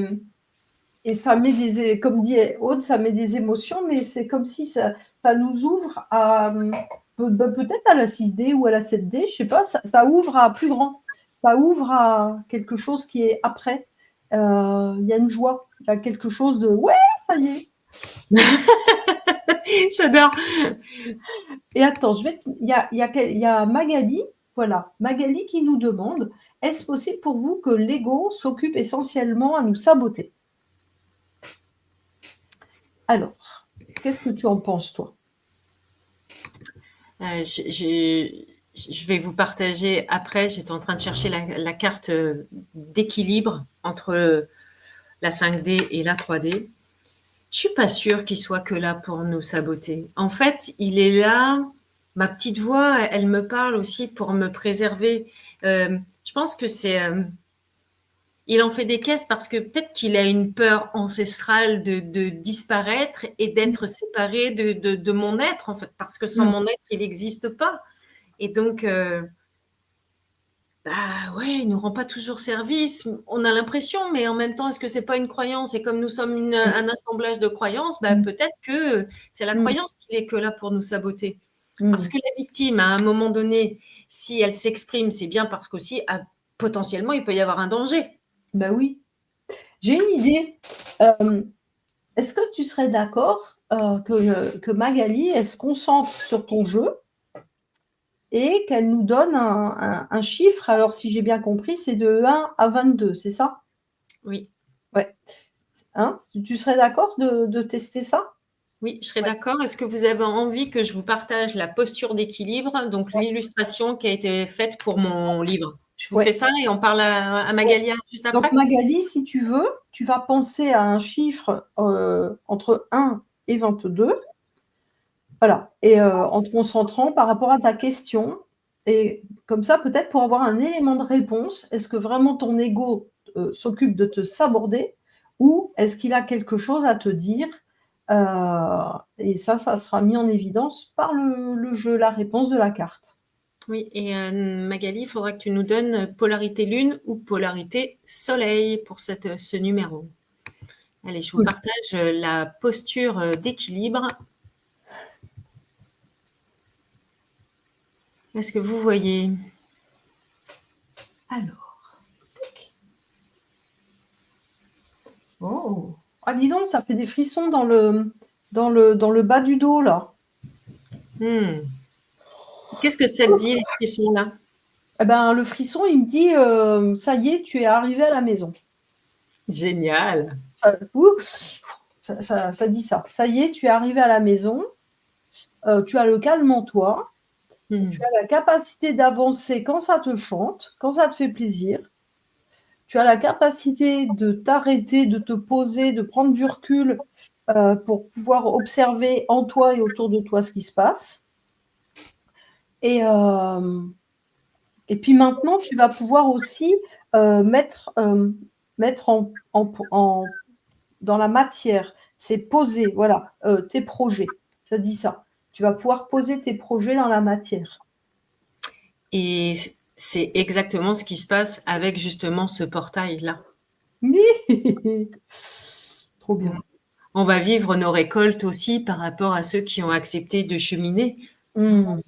et ça met des comme dit Aude, ça met des émotions, mais c'est comme si ça nous ouvre à, peut-être à la 6D ou à la 7D, je sais pas, ça ouvre à plus grand. Ça ouvre à quelque chose qui est après. Il y a une joie, il y a quelque chose de: «Ouais, ça y est». J'adore. Et attends, je vais il y a Magali, voilà, Magali qui nous demande: «Est-ce possible pour vous que l'ego s'occupe essentiellement à nous saboter?» Alors, qu'est-ce que tu en penses, toi? Je vais vous partager après, j'étais en train de chercher la carte d'équilibre entre la 5D et la 3D. Je suis pas sûre qu'il soit que là pour nous saboter. En fait, il est là, ma petite voix, elle me parle aussi pour me préserver. Je pense que il en fait des caisses parce que peut-être qu'il a une peur ancestrale de disparaître et Mmh. d'être séparé de mon être, en fait, parce que sans Mmh. mon être, il n'existe pas. Et donc, bah ouais, il nous rend pas toujours service. On a l'impression, mais en même temps, est-ce que c'est pas une croyance? Et comme nous sommes Mmh. un assemblage de croyances, bah Mmh. peut-être que c'est la Mmh. croyance qui est que là pour nous saboter. Parce Mmh. que la victime, à un moment donné, si elle s'exprime, c'est bien parce qu'aussi, potentiellement, il peut y avoir un danger. Bah oui. J'ai une idée. Hem, Est-ce que tu serais d'accord, que Magali, elle se concentre sur ton jeu et qu'elle nous donne un chiffre? Alors si j'ai bien compris, c'est de 1 à 22, c'est ça? Oui. Ouais. Hein? Tu serais d'accord de tester ça? Oui, je serais Ouais, d'accord. Est-ce que vous avez envie que je vous partage la posture d'équilibre, donc ouais, l'illustration qui a été faite pour mon livre? Je vous ouais, fais ça et on parle à ouais. Magalia juste Donc après? Magali, si tu veux, tu vas penser à un chiffre, entre 1 et 22. Voilà et en te concentrant par rapport à ta question et comme ça, peut-être pour avoir un élément de réponse, est-ce que vraiment ton ego, s'occupe de te saborder ou est-ce qu'il a quelque chose à te dire, Et ça sera mis en évidence par le jeu, la réponse de la carte. Oui, et Magali, il faudra que tu nous donnes polarité lune ou polarité soleil pour ce numéro. Allez, je vous Oui. partage la posture d'équilibre. Est-ce que vous voyez? Alors. Oh. Ah, dis donc, ça fait des frissons dans le bas du dos, là. Qu'est-ce que ça te dit, les frissons-là? Eh ben, le frisson, il me dit, ça y est, tu es arrivé à la maison. Génial. Ça dit ça. Ça y est, tu es arrivé à la maison. Tu as le calme en toi. Tu as la capacité d'avancer quand ça te chante, quand ça te fait plaisir. Tu as la capacité de t'arrêter, de te poser, de prendre du recul pour pouvoir observer en toi et autour de toi ce qui se passe. Et puis maintenant, tu vas pouvoir aussi mettre dans la matière, c'est poser, voilà, tes projets. Ça dit ça. Tu vas pouvoir poser tes projets dans la matière. Et c'est exactement ce qui se passe avec justement ce portail-là. Trop bien. On va vivre nos récoltes aussi par rapport à ceux qui ont accepté de cheminer. Mmh.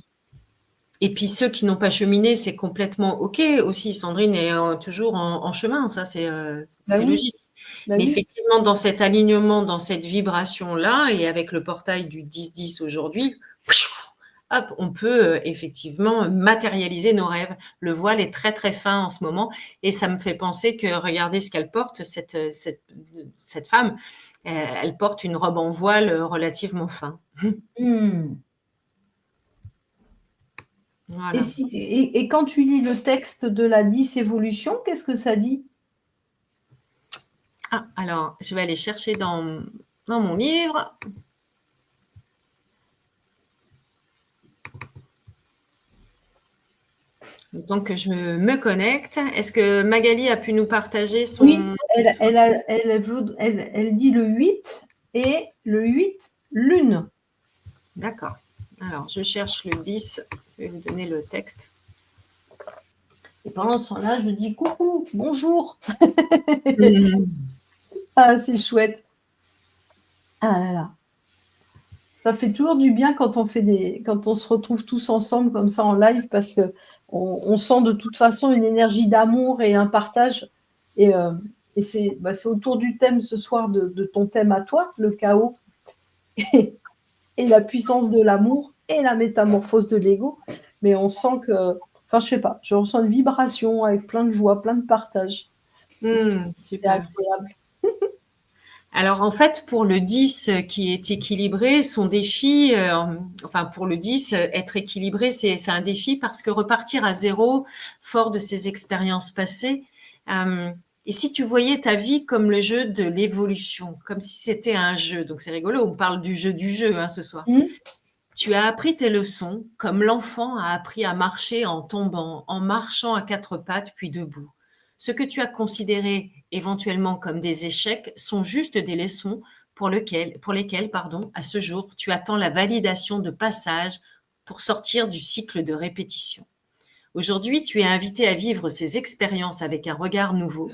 Et puis ceux qui n'ont pas cheminé, c'est complètement OK aussi. Sandrine est toujours en chemin, ça c'est Bah oui, logique. bah Mais oui. effectivement, dans cet alignement, dans cette vibration-là, et avec le portail du 10-10 aujourd'hui, hop, on peut effectivement matérialiser nos rêves. Le voile est très très fin en ce moment, et ça me fait penser que regardez ce qu'elle porte, cette femme. Elle porte une robe en voile relativement fin. Mmh. Voilà. Et quand tu lis le texte de la 10 évolution, qu'est-ce que ça dit? Ah, alors, je vais aller chercher dans mon livre. Le temps que je me connecte. Est-ce que Magali a pu nous partager Oui, son... elle dit le 8 et le 8, lune. D'accord. Alors, je cherche le 10. Je vais vous donner le texte. Et pendant ce temps-là, je dis coucou, bonjour. Mmh. Ah, c'est chouette. Ah là là. Ça fait toujours du bien quand on se retrouve tous ensemble comme ça en live parce qu'on sent de toute façon une énergie d'amour et un partage. Et, c'est autour du thème ce soir de ton thème à toi, le chaos et la puissance de l'amour et la métamorphose de l'ego. Mais on sent que, enfin, je sais pas, je ressens une vibration avec plein de joie, plein de partage. C'est Super. agréable. Alors, en fait, pour le 10 qui est équilibré, son défi, enfin, pour le 10, être équilibré, c'est un défi parce que repartir à zéro, fort de ses expériences passées, et si tu voyais ta vie comme le jeu de l'évolution, comme si c'était un jeu, donc c'est rigolo, on parle du jeu hein, ce soir. Mmh. Tu as appris tes leçons comme l'enfant a appris à marcher en tombant, en marchant à quatre pattes puis debout. Ce que tu as considéré éventuellement comme des échecs sont juste des leçons pour lesquelles, à ce jour, tu attends la validation de passage pour sortir du cycle de répétition. Aujourd'hui, tu es invité à vivre ces expériences avec un regard nouveau,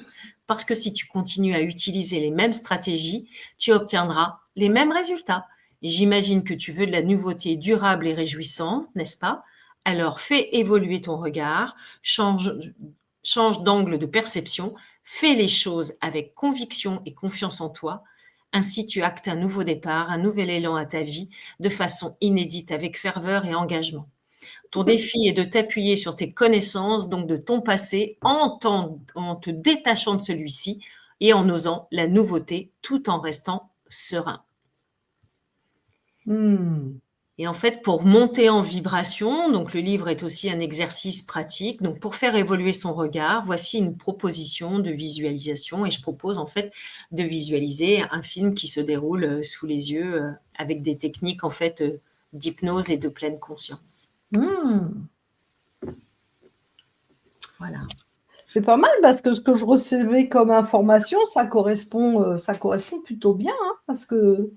parce que si tu continues à utiliser les mêmes stratégies, tu obtiendras les mêmes résultats. J'imagine que tu veux de la nouveauté durable et réjouissante, n'est-ce pas? Alors fais évoluer ton regard, change d'angle de perception, fais les choses avec conviction et confiance en toi. Ainsi, tu actes un nouveau départ, un nouvel élan à ta vie, de façon inédite, avec ferveur et engagement. Ton défi est de t'appuyer sur tes connaissances, donc de ton passé, en te détachant de celui-ci et en osant la nouveauté tout en restant serein. Mmh. Et en fait, pour monter en vibration, donc le livre est aussi un exercice pratique. Donc pour faire évoluer son regard, voici une proposition de visualisation. Et je propose en fait de visualiser un film qui se déroule sous les yeux avec des techniques en fait d'hypnose et de pleine conscience. Mmh. Voilà. C'est pas mal parce que ce que je recevais comme information, ça correspond plutôt bien, hein, parce que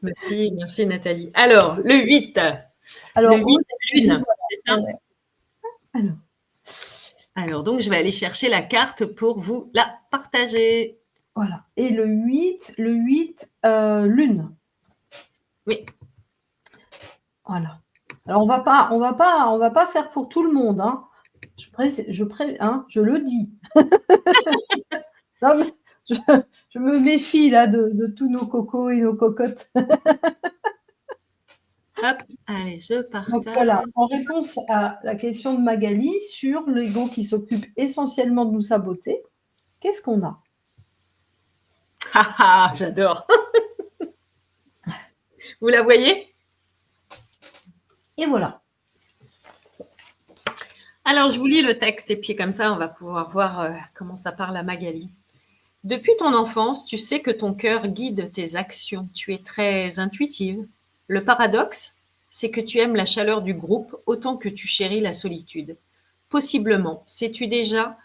Merci, merci Nathalie. Alors, le 8. Le Alors 8, aujourd'hui, lune, c'est ça? voilà, alors Alors donc, je vais aller chercher la carte pour vous la partager. voilà et le huit, lune, Oui. voilà. Alors on va pas faire pour tout le monde, hein. Je le dis. Non mais je je me méfie là de tous nos cocos et nos cocottes. Hop, allez, je Donc partage. voilà, en réponse à la question de Magali sur l'ego qui s'occupe essentiellement de nous saboter, qu'est-ce qu'on a? Ah ah, j'adore. Vous la voyez? Et voilà. Alors, je vous lis le texte et puis comme ça, on va pouvoir voir comment ça parle à Magali. Depuis ton enfance, tu sais que ton cœur guide tes actions. Tu es très intuitive. Le paradoxe, c'est que tu aimes la chaleur du groupe autant que tu chéris la solitude. Possiblement, sais-tu déjà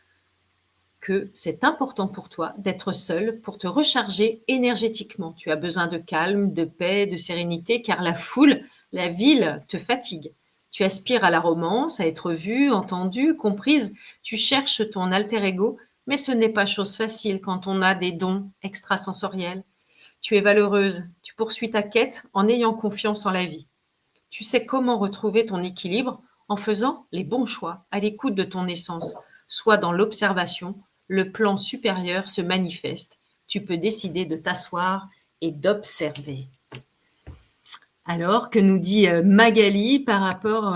que c'est important pour toi d'être seule pour te recharger énergétiquement. Tu as besoin de calme, de paix, de sérénité, car la foule, la ville te fatigue. Tu aspires à la romance, à être vue, entendue, comprise. Tu cherches ton alter ego, mais ce n'est pas chose facile quand on a des dons extrasensoriels. Tu es valeureuse, tu poursuis ta quête en ayant confiance en la vie. Tu sais comment retrouver ton équilibre en faisant les bons choix, à l'écoute de ton essence, soit dans l'observation, le plan supérieur se manifeste. Tu peux décider de t'asseoir et d'observer. Alors, que nous dit Magali par rapport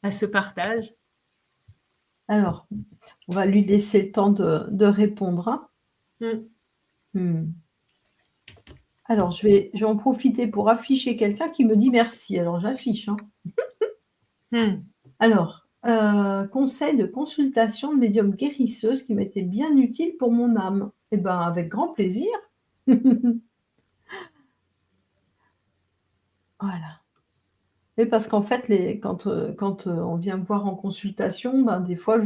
à ce partage? Alors, on va lui laisser le temps de répondre, hein. Mmh. Alors je vais en profiter pour afficher quelqu'un qui me dit merci. Alors j'affiche, hein. Alors, conseil de consultation de médium guérisseuse qui m'était bien utile pour mon âme. Eh ben, avec grand plaisir. Voilà. Oui, parce qu'en fait, quand on vient me voir en consultation, ben, des fois,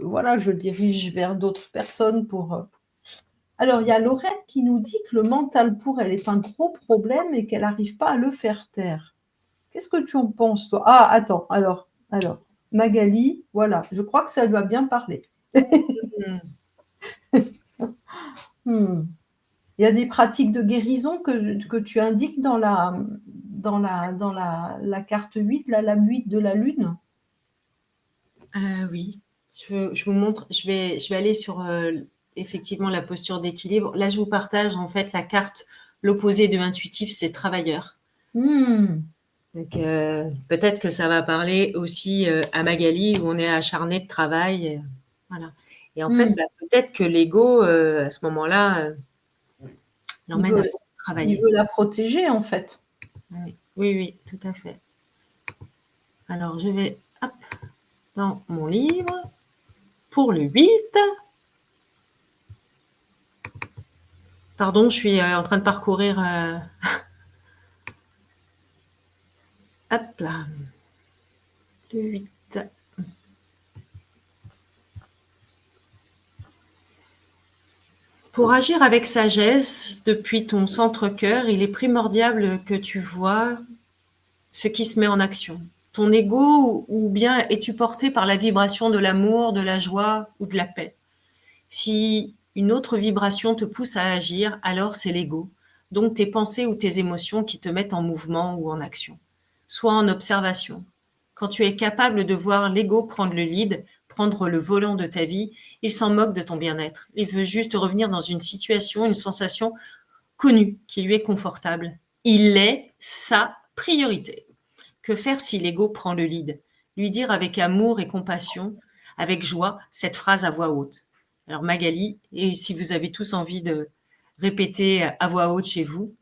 voilà, je dirige vers d'autres personnes pour. Alors, il y a Laurette qui nous dit que le mental pour elle est un gros problème et qu'elle n'arrive pas à le faire taire. Qu'est-ce que tu en penses, toi? Ah, attends, alors, Magali, voilà, je crois que ça lui a bien parlé. Mmh. Il y a des pratiques de guérison que tu indiques dans la carte 8, la lame 8 de la lune? Oui, je vous montre, je vais aller sur effectivement la posture d'équilibre. Là, je vous partage en fait la carte, l'opposé de intuitif, c'est travailleur. Mmh. Donc, peut-être que ça va parler aussi à Magali où on est acharné de travail. Voilà. Et en fait, Mmh. peut-être que l'ego, à ce moment-là, Il l'emmène à veut beaucoup il travailler. veut la protéger, en fait. Oui, oui, oui, tout à fait. Alors, je vais hop, dans mon livre pour le 8. Pardon, je suis en train de parcourir. Hop là, le 8. Pour agir avec sagesse depuis ton centre-cœur, il est primordial que tu vois ce qui se met en action. Ton ego, ou bien es-tu porté par la vibration de l'amour, de la joie ou de la paix? Si une autre vibration te pousse à agir, alors c'est l'ego, donc tes pensées ou tes émotions qui te mettent en mouvement ou en action. Sois en observation. Quand tu es capable de voir l'ego prendre le lead, prendre le volant de ta vie, il s'en moque de ton bien-être. Il veut juste revenir dans une situation, une sensation connue qui lui est confortable. Il est sa priorité. Que faire si l'ego prend le lead? Lui dire avec amour et compassion, avec joie, cette phrase à voix haute. Alors Magali, et si vous avez tous envie de répéter à voix haute chez vous,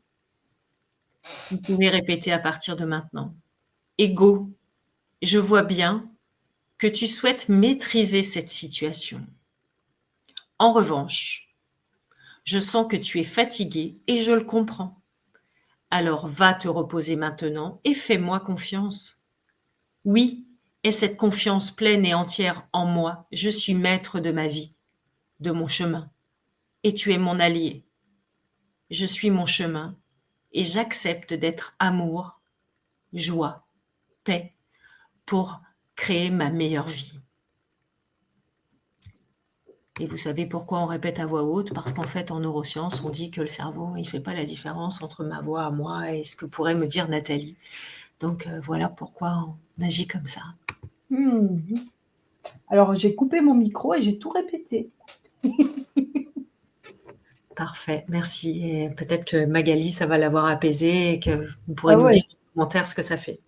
vous pouvez répéter à partir de maintenant. Ego, je vois bien que tu souhaites maîtriser cette situation. En revanche, je sens que tu es fatigué et je le comprends. Alors va te reposer maintenant et fais-moi confiance. Oui, et cette confiance pleine et entière en moi, je suis maître de ma vie, de mon chemin, et tu es mon allié. Je suis mon chemin, et j'accepte d'être amour, joie, paix pour créer ma meilleure vie. Et vous savez pourquoi on répète à voix haute? Parce qu'en fait, en neurosciences, on dit que le cerveau, il ne fait pas la différence entre ma voix à moi et ce que pourrait me dire Nathalie. Donc voilà pourquoi on agit comme ça. Alors, j'ai coupé mon micro et j'ai tout répété. Parfait, merci. Et peut-être que Magali, ça va l'avoir apaisé et que vous pourrez nous Ouais. dire en commentaire ce que ça fait.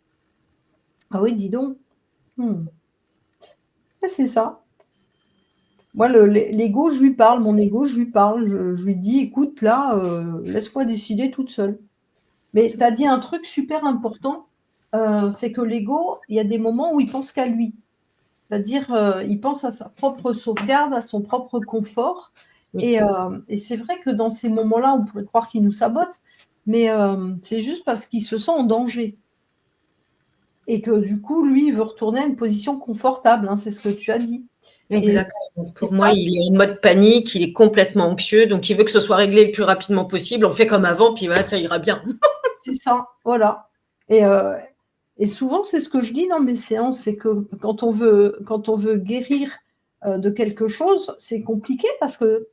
Ah oui, dis donc. C'est ça. Moi, l'ego, je lui parle, mon ego, je lui parle, je lui dis: «Écoute, là, laisse-moi décider toute seule». Mais tu as dit un truc super important, c'est que l'ego, il y a des moments où il pense qu'à lui. C'est-à-dire, il pense à sa propre sauvegarde, à son propre confort Oui. et c'est vrai que dans ces moments-là, on pourrait croire qu'il nous sabote, mais c'est juste parce qu'il se sent en danger et que du coup, lui, il veut retourner à une position confortable, hein, c'est ce que tu as dit et Exactement. Pour ça moi, il est en mode panique, il est complètement anxieux, donc il veut que ce soit réglé le plus rapidement possible. On fait comme avant, puis voilà, ça ira bien. c'est ça, voilà et souvent, c'est ce que je dis dans mes séances, c'est que quand on veut guérir, de quelque chose, c'est compliqué parce que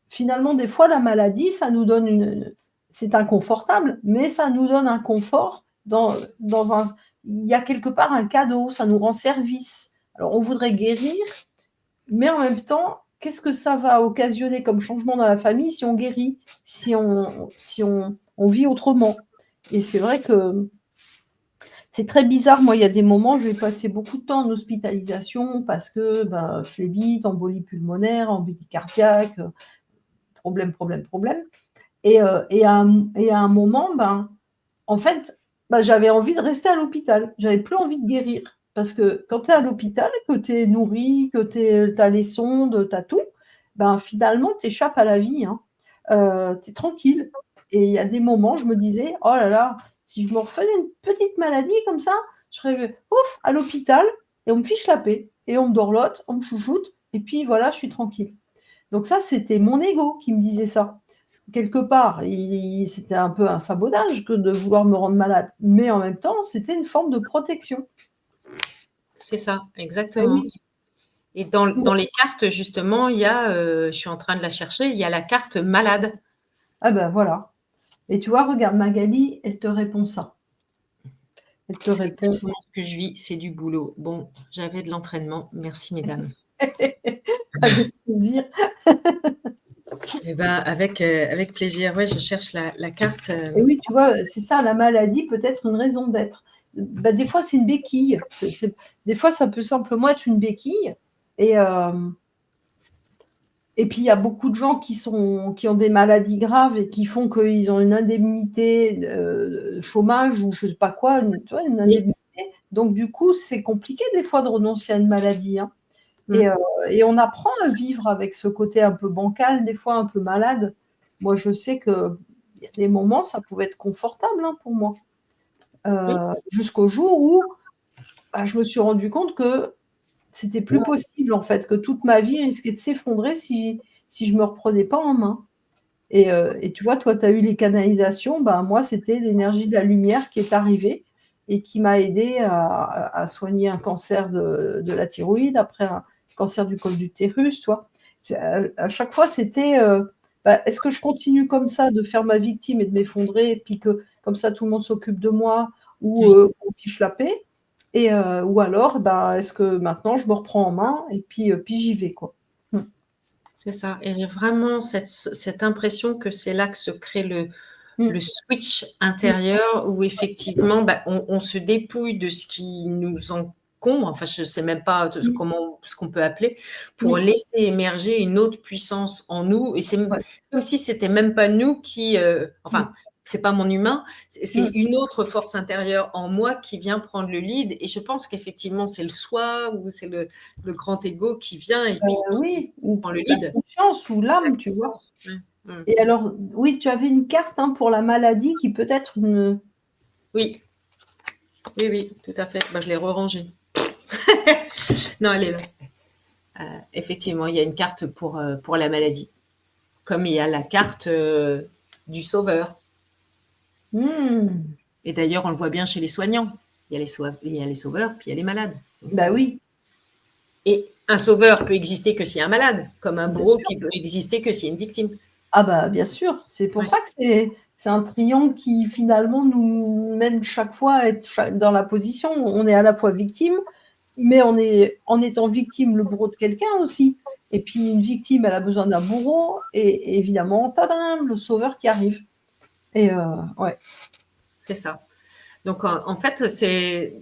finalement, des fois, la maladie, ça nous donne c'est inconfortable, mais ça nous donne un confort dans un il y a quelque part un cadeau, ça nous rend service. Alors on voudrait guérir, mais en même temps, qu'est-ce que ça va occasionner comme changement dans la famille si on guérit? Si on vit autrement? Et c'est vrai que c'est très bizarre. Moi, il y a des moments, je vais passer beaucoup de temps en hospitalisation parce que, phlébite, embolie pulmonaire, embolie cardiaque, problème et à un moment, en fait, j'avais envie de rester à l'hôpital. J'avais plus envie de guérir parce que quand tu es à l'hôpital, que tu es nourri, que tu as les sondes, tu as tout, finalement, tu échappes à la vie, hein. Tu es tranquille et il y a des moments, je me disais: «Oh là là, si je me refaisais une petite maladie comme ça, je serais, ouf, à l'hôpital et on me fiche la paix et on me dorlote, on me chouchoute et puis voilà, je suis tranquille». Donc ça, c'était mon ego qui me disait ça. Quelque part, c'était un peu un sabotage que de vouloir me rendre malade, mais en même temps, c'était une forme de protection. C'est ça, Eh exactement. oui. Et dans les cartes, justement, il y a, je suis en train de la chercher, il y a la carte malade. Ah voilà. Et tu vois, regarde, Magali, elle te répond ça. Elle te C'est répond exactement ce que je vis, c'est du boulot. Bon, j'avais de l'entraînement. Merci, mesdames. avec plaisir. Eh ben, avec plaisir. Ouais, je cherche la carte. Et oui, tu vois, c'est ça, la maladie peut être une raison d'être. Des fois, c'est une béquille. Des fois, ça peut simplement être une béquille et et puis, il y a beaucoup de gens qui ont des maladies graves et qui font qu'ils ont une indemnité chômage ou je sais pas quoi, tu vois, une Oui. indemnité. Donc du coup, c'est compliqué des fois de renoncer à une maladie, hein et Mmh. et on apprend à vivre avec ce côté un peu bancal, des fois un peu malade. Moi, je sais qu'il y a des moments, ça pouvait être confortable, hein, pour moi, Oui. jusqu'au jour où, je me suis rendu compte que c'était plus possible, en fait, que toute ma vie risquait de s'effondrer si je me reprenais pas en main et tu vois, toi, tu as eu les canalisations, moi, c'était l'énergie de la lumière qui est arrivée et qui m'a aidée à soigner un cancer de la thyroïde, après un cancer du col de l'utérus, tu vois? C'est à chaque fois, c'était, est-ce que je continue comme ça de faire ma victime et de m'effondrer et puis que comme ça tout le monde s'occupe de moi ou Oui. on fiche la paix ou alors, est-ce que maintenant je me reprends en main et puis j'y vais, quoi? Mmh. C'est ça. Et j'ai vraiment cette impression que c'est là que se crée Mmh. le switch Mmh. intérieur où effectivement, on se dépouille de ce qui nous encombre, enfin, je ne sais même pas Mmh. comment ce qu'on peut appeler, pour Mmh. laisser émerger une autre puissance en nous et c'est Ouais. comme si c'était même pas nous qui, Mmh. enfin, c'est pas mon humain, c'est Mmh. une autre force intérieure en moi qui vient prendre le lead et je pense qu'effectivement, c'est le soi ou c'est le grand ego qui vient et puis qui Oui, ou prend le la lead. conscience ou La l'âme, tu vois? conscience. Ouais. Mmh. Et alors, oui, tu avais une carte, hein, pour la maladie qui peut être une Oui. Oui, oui, tout à fait. Je l'ai re-rangée. Non, elle est là. Effectivement, il y a une carte pour la maladie, comme il y a la carte du sauveur. Mmh. Et d'ailleurs, on le voit bien chez les soignants. Il y a les sauveurs, puis il y a les malades. Bah oui, Et un sauveur peut exister que s'il y a un malade, comme un bien bourreau sûr. qui peut exister que s'il y a une victime. Ah bah, bien sûr, c'est pour Ouais, ça que c'est un triangle qui finalement nous mène chaque fois à être dans la position où on est à la fois victime, mais on est en étant victime le bourreau de quelqu'un aussi. Et puis une victime, elle a besoin d'un bourreau et évidemment, tadam, le sauveur qui arrive. Et ouais. c'est ça. Donc, en fait,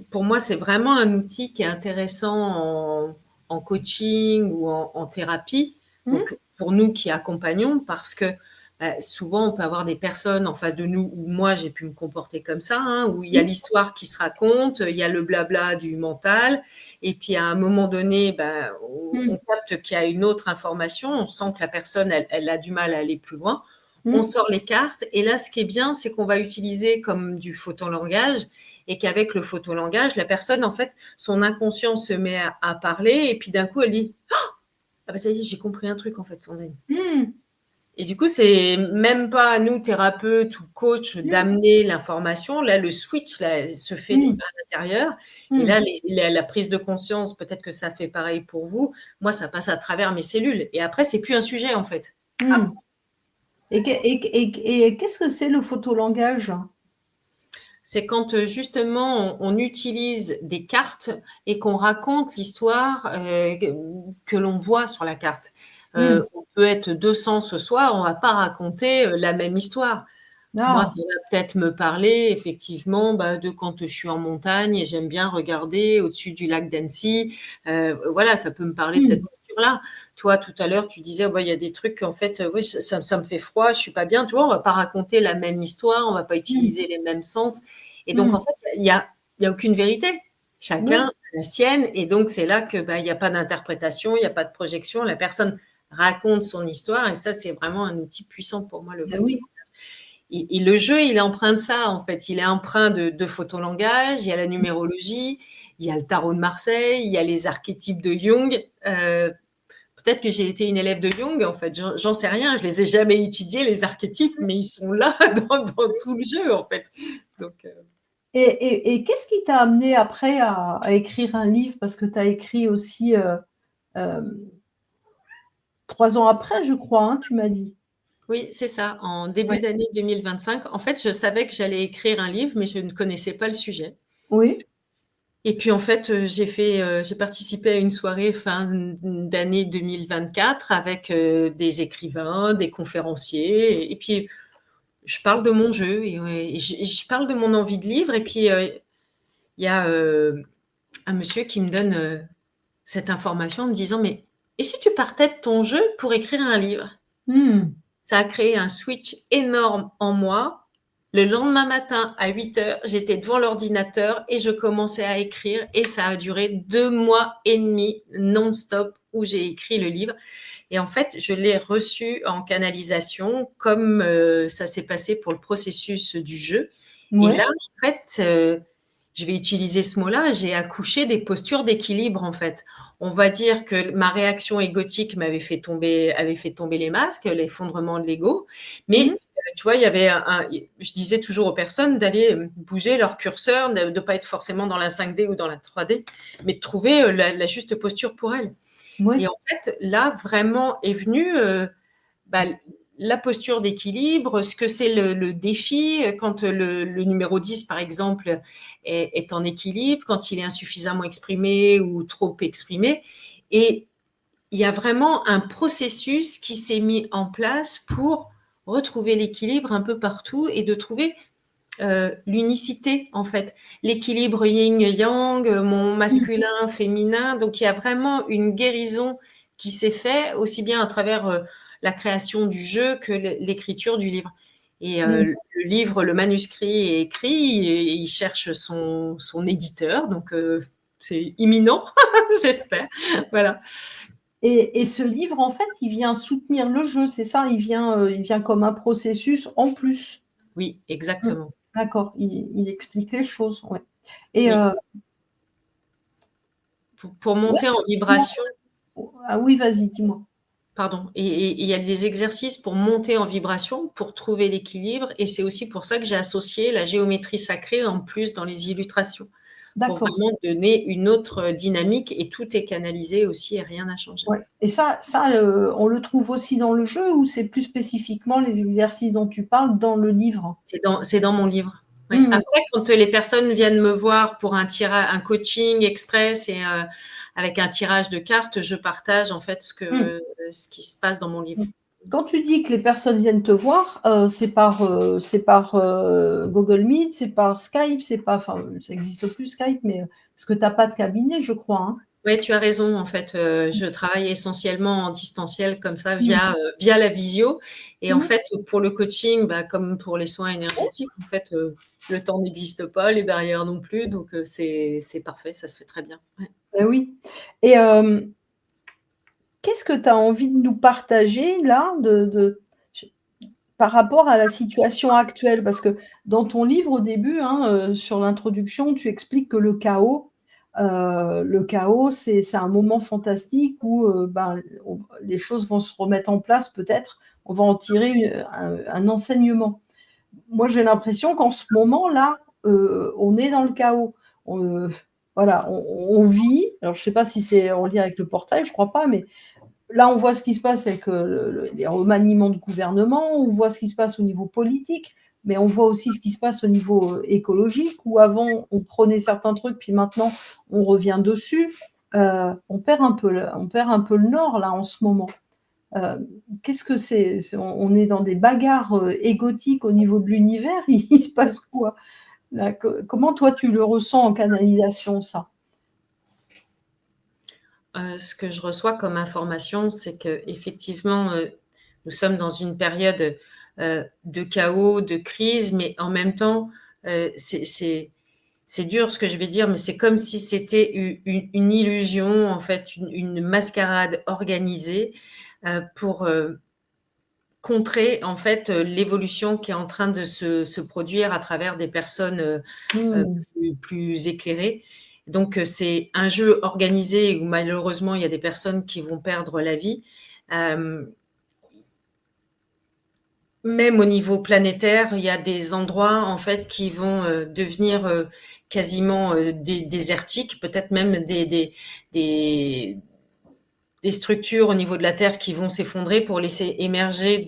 pour moi, c'est vraiment un outil qui est intéressant en coaching ou en thérapie. Mmh, Donc, pour nous qui accompagnons, parce que souvent, on peut avoir des personnes en face de nous où moi, j'ai pu me comporter comme ça, hein, où il y a mmh, l'histoire qui se raconte, il y a le blabla du mental, et puis à un moment donné, ben, on mmh, capte qu'il y a une autre information, on sent que la personne, elle a du mal à aller plus loin. On mmh, sort les cartes et là, ce qui est bien, c'est qu'on va utiliser comme du photolangage et qu'avec le photolangage, la personne, en fait, son inconscient se met à parler et puis d'un coup, elle dit ah ben ça y est, j'ai compris un truc en fait, Sandrine. mmh, Et du coup, c'est même pas à nous, thérapeutes ou coachs, mmh, d'amener l'information. Là, le switch là, se fait mmh, à l'intérieur. Et mmh, là, la prise de conscience, peut-être que ça fait pareil pour vous. Moi, ça passe à travers mes cellules. Et après, c'est plus un sujet en fait. mmh. Et qu'est-ce que c'est le photolangage? C'est quand justement on utilise des cartes et qu'on raconte l'histoire que l'on voit sur la carte. Mmh. On peut être 200 ce soir, on va pas raconter la même histoire. Moi, Ah! ça va peut-être me parler effectivement bah, de quand je suis en montagne et j'aime bien regarder au-dessus du lac d'Annecy. Voilà, ça peut me parler de cette Mmh, posture-là. Toi, tout à l'heure, tu disais, ouais, il y a des trucs en fait, oui, ça me fait froid, je suis pas bien. Tu vois, on va pas raconter la même histoire, on va pas mmh, utiliser les mêmes sens. Et donc, en mmh. fait, il y a aucune vérité. Chacun Oui, a la sienne. Et donc, c'est là que bah, il n'y a pas d'interprétation, il n'y a pas de projection. La personne raconte son histoire. Et ça, c'est vraiment un outil puissant pour moi, le bah photo. oui. Et le jeu, il est empreint de ça, en fait. Il est empreint de photolangage, il y a la numérologie, il y a le tarot de Marseille, il y a les archétypes de Jung. Peut-être que j'ai été une élève de Jung, en fait. J'en sais rien. Je les ai jamais étudiés, les archétypes, mais ils sont là dans tout le jeu, en fait. Donc, Et qu'est-ce qui t'a amené après à écrire un livre? Parce que tu as écrit aussi, hem, 3 ans après, je crois, hein, tu m'as dit? oui, c'est ça. En début Ouais. d'année 2025, en fait, je savais que j'allais écrire un livre, mais je ne connaissais pas le sujet. Oui. Et puis en fait, j'ai participé à une soirée fin d'année 2024 avec, des écrivains, des conférenciers et puis je parle de mon jeu et ouais et je parle de mon envie de livre et puis, il y a, un monsieur qui me donne, cette information en me disant: «Mais et si tu partais de ton jeu pour écrire un livre?» Mmh. Ça a créé un switch énorme en moi. Le lendemain matin à 8 heures, j'étais devant l'ordinateur et je commençais à écrire et ça a duré 2 mois et demi non-stop où j'ai écrit le livre et en fait, je l'ai reçu en canalisation comme, ça s'est passé pour le processus du jeu et là, Ouais. en fait, je vais utiliser ce mot-là, j'ai accouché des postures d'équilibre, en fait. On va dire que ma réaction égotique avait fait tomber les masques, l'effondrement de l'ego. Mmh. Mais, tu vois, il y avait je disais toujours aux personnes d'aller bouger leur curseur, de ne pas être forcément dans la 5D ou dans la 3D, mais de trouver la juste posture pour elles. Et Ouais. en fait, là, vraiment est venu bah, la posture d'équilibre, ce que c'est le défi quand le numéro 10, par exemple, est en équilibre, quand il est insuffisamment exprimé ou trop exprimé. Et il y a vraiment un processus qui s'est mis en place pour retrouver l'équilibre un peu partout et de trouver l'unicité, en fait. L'équilibre yin-yang, mon Mmh. masculin, féminin. Donc, il y a vraiment une guérison qui s'est faite, aussi bien à travers la création du jeu que l'écriture du livre. Et Mmh. le livre, le manuscrit est écrit et il cherche son éditeur. Donc, c'est imminent, j'espère. Voilà. Et ce livre, en fait, il vient soutenir le jeu, c'est ça? Il vient comme un processus en plus? Oui, Mmh. exactement. D'accord, il explique les choses, ouais. Et Oui. Pour ouais, monter en dis-moi. vibration. Ah oui, vas-y, dis-moi. pardon, et il y a des exercices pour monter en vibration, pour trouver l'équilibre, et c'est aussi pour ça que j'ai associé la géométrie sacrée en plus dans les illustrations, pour D'accord. vraiment donner une autre dynamique, et tout est canalisé aussi et rien n'a changé. Ouais, et on le trouve aussi dans le jeu ou c'est plus spécifiquement les exercices dont tu parles dans le livre? C'est dans mon livre. Ouais. Mmh. Après, quand les personnes viennent me voir pour un coaching express et avec un tirage de cartes, je partage en fait Mmh. ce qui se passe dans mon Mmh. livre. Quand tu dis que les personnes viennent te voir, Google Meet, c'est par Skype, c'est pas enfin, ça existe plus Skype, mais, parce que tu as pas de cabinet, je crois, hein? Ouais, tu as raison. En fait, je travaille essentiellement en distanciel comme ça Mmh. via la visio, et en Mmh. fait, pour le coaching, bah, comme pour les soins énergétiques, en fait, le temps n'existe pas, les barrières non plus, donc c'est parfait, ça se fait très bien. Ouais. Bah oui, et qu'est-ce que tu as envie de nous partager là j par rapport à la situation actuelle? Parce que dans ton livre au début, hein, sur l'introduction, tu expliques que le chaos, c'est un moment fantastique où, ben, les choses vont se remettre en place peut-être, on va en tirer un enseignement. Moi, j'ai l'impression qu'en ce moment-là, on est dans le chaos. On, voilà, on vit, alors je sais pas si c'est en lien avec le portail, je crois pas, mais là, on voit ce qui se passe avec, les remaniements de gouvernement, on voit ce qui se passe au niveau politique, mais on voit aussi ce qui se passe au niveau, écologique, où avant on prenait certains trucs, puis maintenant on revient dessus. On perd un peu le nord là en ce moment. Qu'est-ce que c'est? On est dans des bagarres, égotiques au niveau de l'univers, il se passe quoi? Là, comment toi tu le ressens en canalisation ça? Ce que je reçois comme information, c'est qu'effectivement, nous sommes dans une période, de chaos, de crise, mais en même temps, c'est dur ce que je vais dire, mais c'est comme si c'était une illusion, en fait, une mascarade organisée, pour, contrer, en fait, l'évolution qui est en train de se produire à travers des personnes, Mmh. plus éclairées. Donc, c'est un jeu organisé où malheureusement il y a des personnes qui vont perdre la vie. Hem, Même au niveau planétaire, il y a des endroits en fait qui vont, devenir, quasiment, désertiques, peut-être même des des structures au niveau de la Terre qui vont s'effondrer pour laisser émerger Mmh.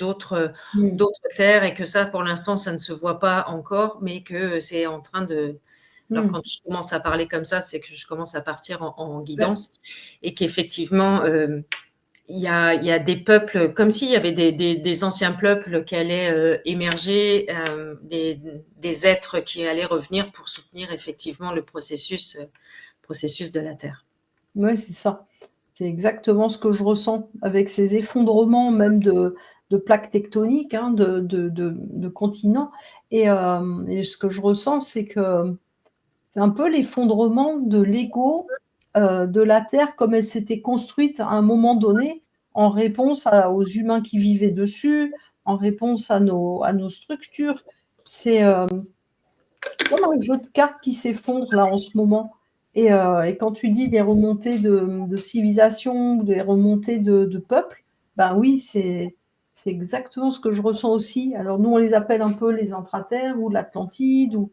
d'autres terres, et que ça, pour l'instant, ça ne se voit pas encore, mais que c'est en train de. Alors, Mmh. quand je commence à parler comme ça, c'est que je commence à partir en Bah, guidance, et qu'effectivement, il y a des peuples, comme s'il y avait des anciens peuples qui allaient émerger, des êtres qui allaient revenir pour soutenir effectivement le processus de la Terre. ouais, c'est ça. C'est exactement ce que je ressens avec ces effondrements même de plaques tectoniques, hein, de continents, et ce que je ressens, c'est que c'est un peu l'effondrement de l'ego, de la Terre comme elle s'était construite à un moment donné, en réponse aux humains qui vivaient dessus, en réponse à nos structures. C'est, comme un jeu de cartes qui s'effondre là en ce moment, et quand tu dis des remontées de civilisation ou des remontées de peuples, ben oui, c'est exactement ce que je ressens aussi. Alors nous, on les appelle un peu les intraterres ou l'Atlantide ou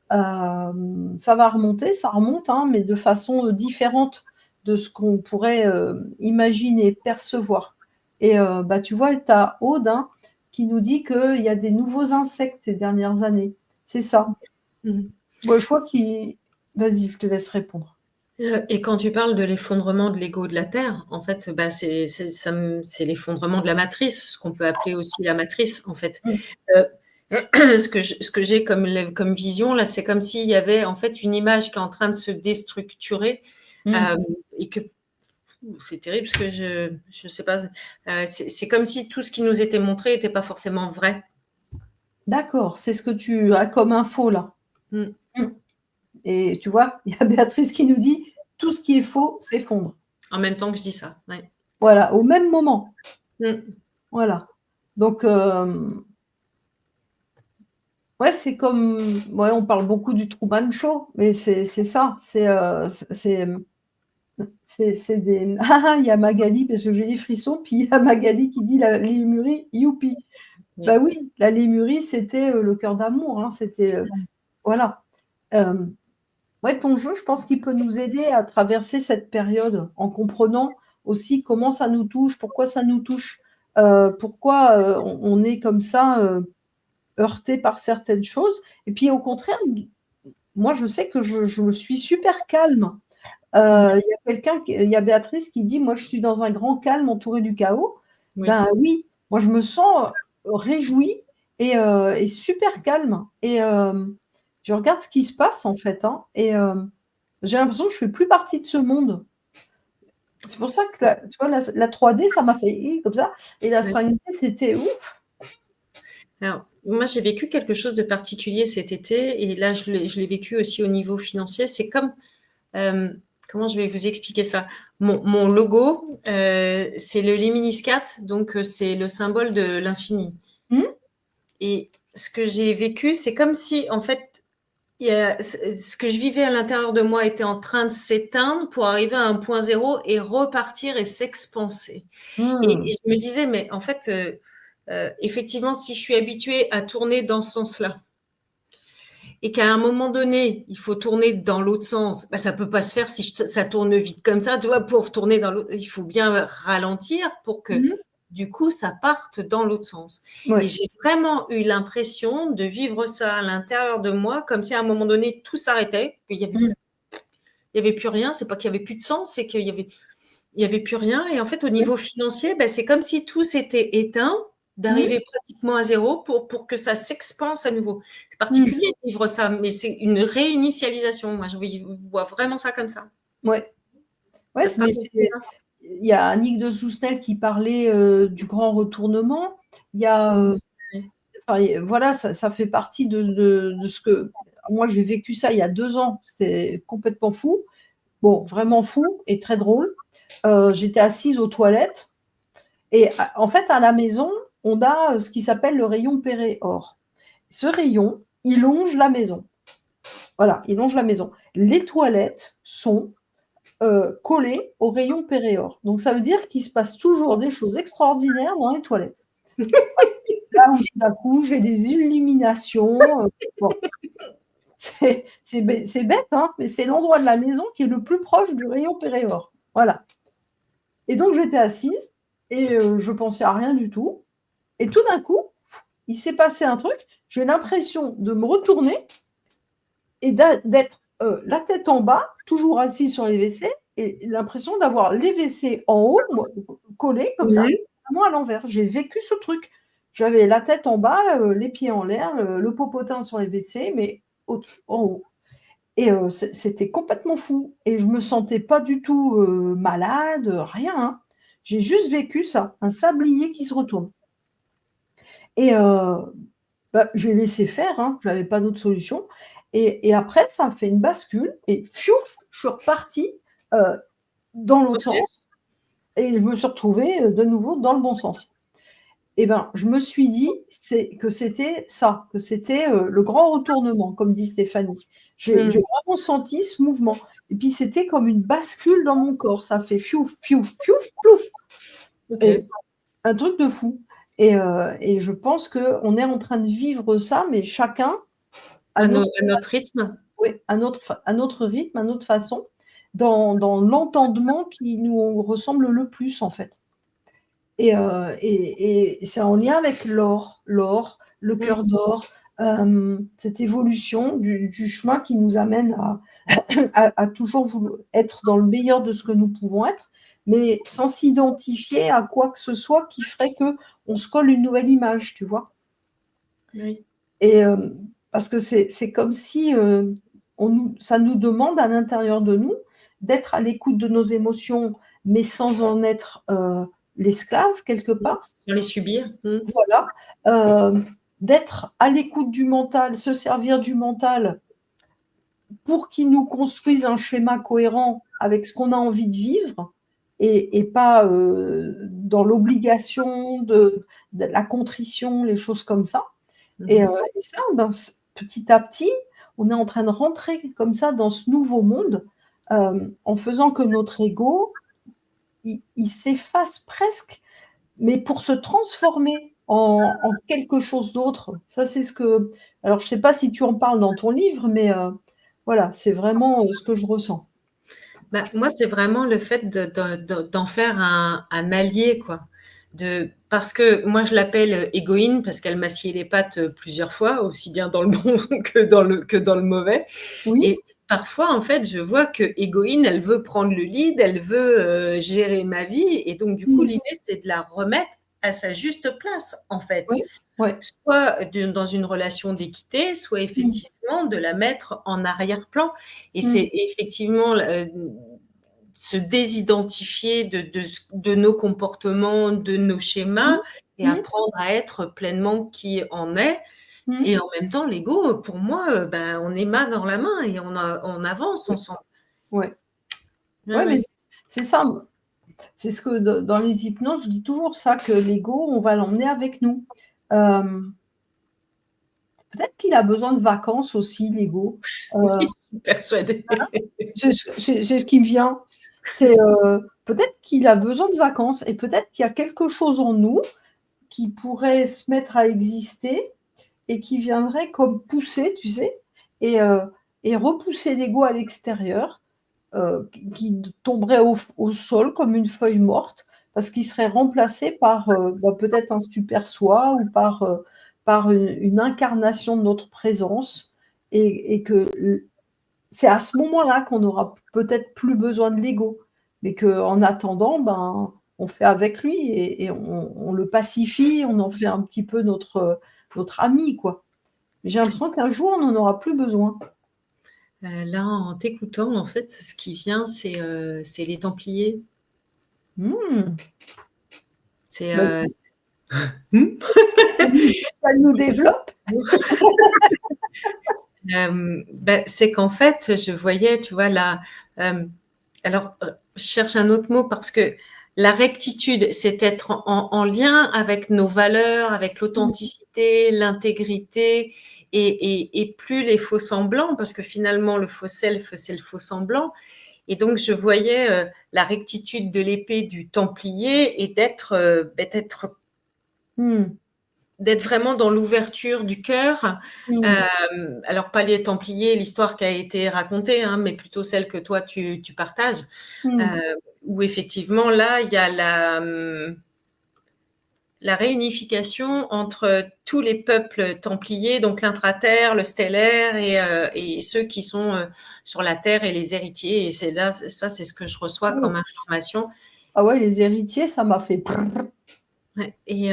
ça va remonter, ça remonte, hein, mais de façon, différente de ce qu'on pourrait, imaginer, percevoir, bah, tu vois, tu as Aude, hein, qui nous dit qu'il y a des nouveaux insectes ces dernières années. C'est ça. Mmh. Ouais, je crois qu'il vas-y, je te laisse répondre. Et quand tu parles de l'effondrement de l'ego de la Terre, en fait, bah, c'est l'effondrement de la matrice, ce qu'on peut appeler aussi la matrice, en fait. Mmh. Heu, ce que j'ai comme vision là, c'est comme s'il y avait en fait une image qui est en train de se déstructurer, Mmh. hem et que c'est terrible parce que je sais pas, c'est comme si tout ce qui nous était montré était pas forcément vrai. D'accord, c'est ce que tu as comme info là. Mmh. Mmh, et tu vois, il y a Béatrice qui nous dit: «Tout ce qui est faux s'effondre». En même temps que je dis ça, ouais. Voilà, au même moment. Mmh. Voilà. Donc, ouais, c'est comme ouais, on parle beaucoup du Truman Show, mais c'est ça, c'est, C'est des il y a Magali parce que j'ai des frissons, puis il y a Magali qui dit: «La Lémurie, youpi!» Bah Oui. oui, la Lémurie, c'était, le cœur d'amour, hein, c'était, voilà. Hem, ouais, ton jeu, je pense qu'il peut nous aider à traverser cette période en comprenant aussi comment ça nous touche, pourquoi ça nous touche, pourquoi, on est comme ça, heurtés par certaines choses et puis au contraire, moi je sais que je me suis super calme. Mmh. Il y a Béatrice qui dit: «Moi, je suis dans un grand calme entouré du chaos». Oui. Ben oui, moi, je me sens, réjouie et super calme et je regarde ce qui se passe, en fait, hein et j'ai l'impression que je fais plus partie de ce monde. C'est pour ça que tu vois, la 3D, ça m'a fait «hi» comme ça et la Ouais. 5D, c'était ouf. Alors, moi, j'ai vécu quelque chose de particulier cet été et là, je l'ai vécu aussi au niveau financier. C'est comme, comment je vais vous expliquer ça? Mon logo, c'est le Lemniscat, donc c'est le symbole de l'infini Mmh, et ce que j'ai vécu, c'est comme si, en fait, il y a ce que je vivais à l'intérieur de moi était en train de s'éteindre pour arriver à un point zéro et repartir et s'expanser. Et mmh, je me disais: «Mais en fait, effectivement, si je suis habituée à tourner dans ce sens-là et qu'à un moment donné, il faut tourner dans l'autre sens, bah, ça peut pas se faire si ça tourne vite comme ça, tu vois? Pour tourner dans l'autre, il faut bien ralentir pour que, mmh, du coup, ça parte dans l'autre sens». Et ouais, j'ai vraiment eu l'impression de vivre ça à l'intérieur de moi, comme si à un moment donné, tout s'arrêtait, mmh, il y avait plus rien. C'est pas qu'il y avait plus de sens, c'est qu'il y avait plus rien. Et en fait, au ouais, niveau financier, bah, c'est comme si tout s'était éteint, mmh, d'arriver pratiquement à zéro pour que ça s'expanse à nouveau. C'est mmh, particulier de vivre ça, mais c'est une réinitialisation. Moi, je vois vraiment ça comme ça. ouais, ouais, Ça te mais parle aussi c'est ça? il y a Annick de Soustenel qui parlait, du grand retournement. Il y a, Mmh. Oui. enfin, voilà, ça fait partie de ce que moi j'ai vécu ça il y a 2 ans, c'était complètement fou. Bon, vraiment fou et très drôle. J'étais assise aux toilettes et en fait, à la maison, on a, ce qui s'appelle le rayon Perret-Or. Ce rayon, il longe la maison. Voilà, il longe la maison. Les toilettes sont, collées au rayon Perret-Or. Donc ça veut dire qu'il se passe toujours des choses extraordinaires dans les toilettes. Là où tout d'un coup, j'ai des illuminations, bon, c'est bête, hein, mais c'est l'endroit de la maison qui est le plus proche du rayon Péréor. Voilà. Et donc j'étais assise et je pensais à rien du tout et tout d'un coup, il s'est passé un truc, j'ai l'impression de me retourner et d'être, la tête en bas, toujours assise sur les WC et l'impression d'avoir les WC en haut, moi, collés comme ça, Oui. vraiment à l'envers. J'ai vécu ce truc. J'avais la tête en bas, les pieds en l'air, le popotin sur les WC, mais en haut et c'était complètement fou et je me sentais pas du tout, malade, rien, hein. J'ai juste vécu ça, un sablier qui se retourne et bah, j'ai laissé faire, hein, j'avais pas d'autre solution et après ça a fait une bascule et fiouf, je suis repartie, heu, dans l'autre OK. sens et je me suis retrouvée, de nouveau dans le bon sens. Et ben, je me suis dit que c'était ça, que c'était, le grand retournement, comme dit Stéphanie. J'ai Mmh. vraiment senti ce mouvement et puis c'était comme une bascule dans mon corps. Ça fait fiouf, fiouf, fiouf, plouf et OK. un truc de fou et je pense qu'on est en train de vivre ça, mais chacun à notre À notre rythme? oui, à notre rythme, à notre façon, dans l'entendement qui nous ressemble le plus, en fait. Et c'est en lien avec l'or, le Mmh. cœur d'or, cette évolution du chemin qui nous amène à à toujours être dans le meilleur de ce que nous pouvons être, mais sans s'identifier à quoi que ce soit qui ferait qu'on se colle une nouvelle image, tu vois? Oui. Et parce que c'est comme si, ça nous demande à l'intérieur de nous d'être à l'écoute de nos émotions, mais sans en être, l'esclave quelque Mmh. part. Sans les subir. Mmh. Voilà, d'être à l'écoute du mental, se servir du mental pour qu'il nous construise un schéma cohérent avec ce qu'on a envie de vivre et pas, dans l'obligation de la contrition, les choses comme ça. Mmh Et mh. et ça, ben, petit à petit, on est en train de rentrer comme ça dans ce nouveau monde, en faisant que notre ego, il s'efface presque, mais pour se transformer en quelque chose d'autre. Ça, c'est ce que alors je sais pas si tu en parles dans ton livre, mais voilà, c'est vraiment, ce que je ressens. Bah, moi, c'est vraiment le fait d'en faire un allié, quoi. Parce que moi, je l'appelle Égoïne parce qu'elle m'a scié les pattes plusieurs fois, aussi bien dans le bon que dans le mauvais. Oui? Et parfois, en fait, je vois que Égoïne, elle veut prendre le lead, elle veut gérer ma vie. Et donc, du coup, Mmh. l'idée, c'est de la remettre à sa juste place, en fait. Oui, ouais. Soit dans une relation d'équité, soit Mmh. effectivement de la mettre en arrière-plan. Et Mmh. c'est effectivement se désidentifier de nos comportements, de nos schémas Mmh. et Mmh. apprendre à être pleinement qui on est. Mmh. Et en même temps, l'ego, pour moi, ben, on est main dans la main et on avance Oui. ensemble. Ouais. Ouais, Ouais, mais ouais. c'est ça, c'est ce que dans les hypnoses, je dis toujours ça, que l'ego, on va l'emmener avec nous. Hem, Peut-être qu'il a besoin de vacances aussi, l'ego. Oui, Heu, je suis persuadée. c'est ce qui me vient. C'est, peut-être qu'il a besoin de vacances et peut-être qu'il y a quelque chose en nous qui pourrait se mettre à exister et qui viendrait comme pousser, tu sais? Et et repousser l'ego à l'extérieur, qui tomberait au sol comme une feuille morte, parce qu'il serait remplacé par, bah, peut-être un super soi ou par une incarnation de notre présence et que c'est à ce moment-là qu'on aura peut-être plus besoin de l'ego, mais qu'en attendant, ben, on fait avec lui et on le pacifie, on en fait un petit peu notre ami, quoi. J'ai l'impression qu'un jour, on n'en aura plus besoin. Là, en t'écoutant, en fait, ce qui vient, c'est les Templiers. Mmh. C'est Bah, tu mmh? ça nous développe? Bah, c'est qu'en fait, je voyais, tu vois, alors, je cherche un autre mot parce que la rectitude, c'est être en lien avec nos valeurs, avec Mmh. l'authenticité, l'intégrité et plus les faux semblants, parce que finalement, le faux self, c'est le faux semblant. Et donc, je voyais la rectitude de l'épée du Templier et Mmh. d'être vraiment dans l'ouverture du cœur. Mmh. Alors, pas les Templiers, l'histoire qui a été racontée, hein, mais plutôt celle que toi, tu partages, Mmh. euh, où effectivement, là, il y a la réunification entre tous les peuples templiers, donc l'intraterre, le stellaire et ceux qui sont sur la terre et les héritiers. Et c'est là, ça, c'est ce que je reçois comme Oh. information. Ah ouais, les héritiers, ça m'a fait prrr. Ouais. Et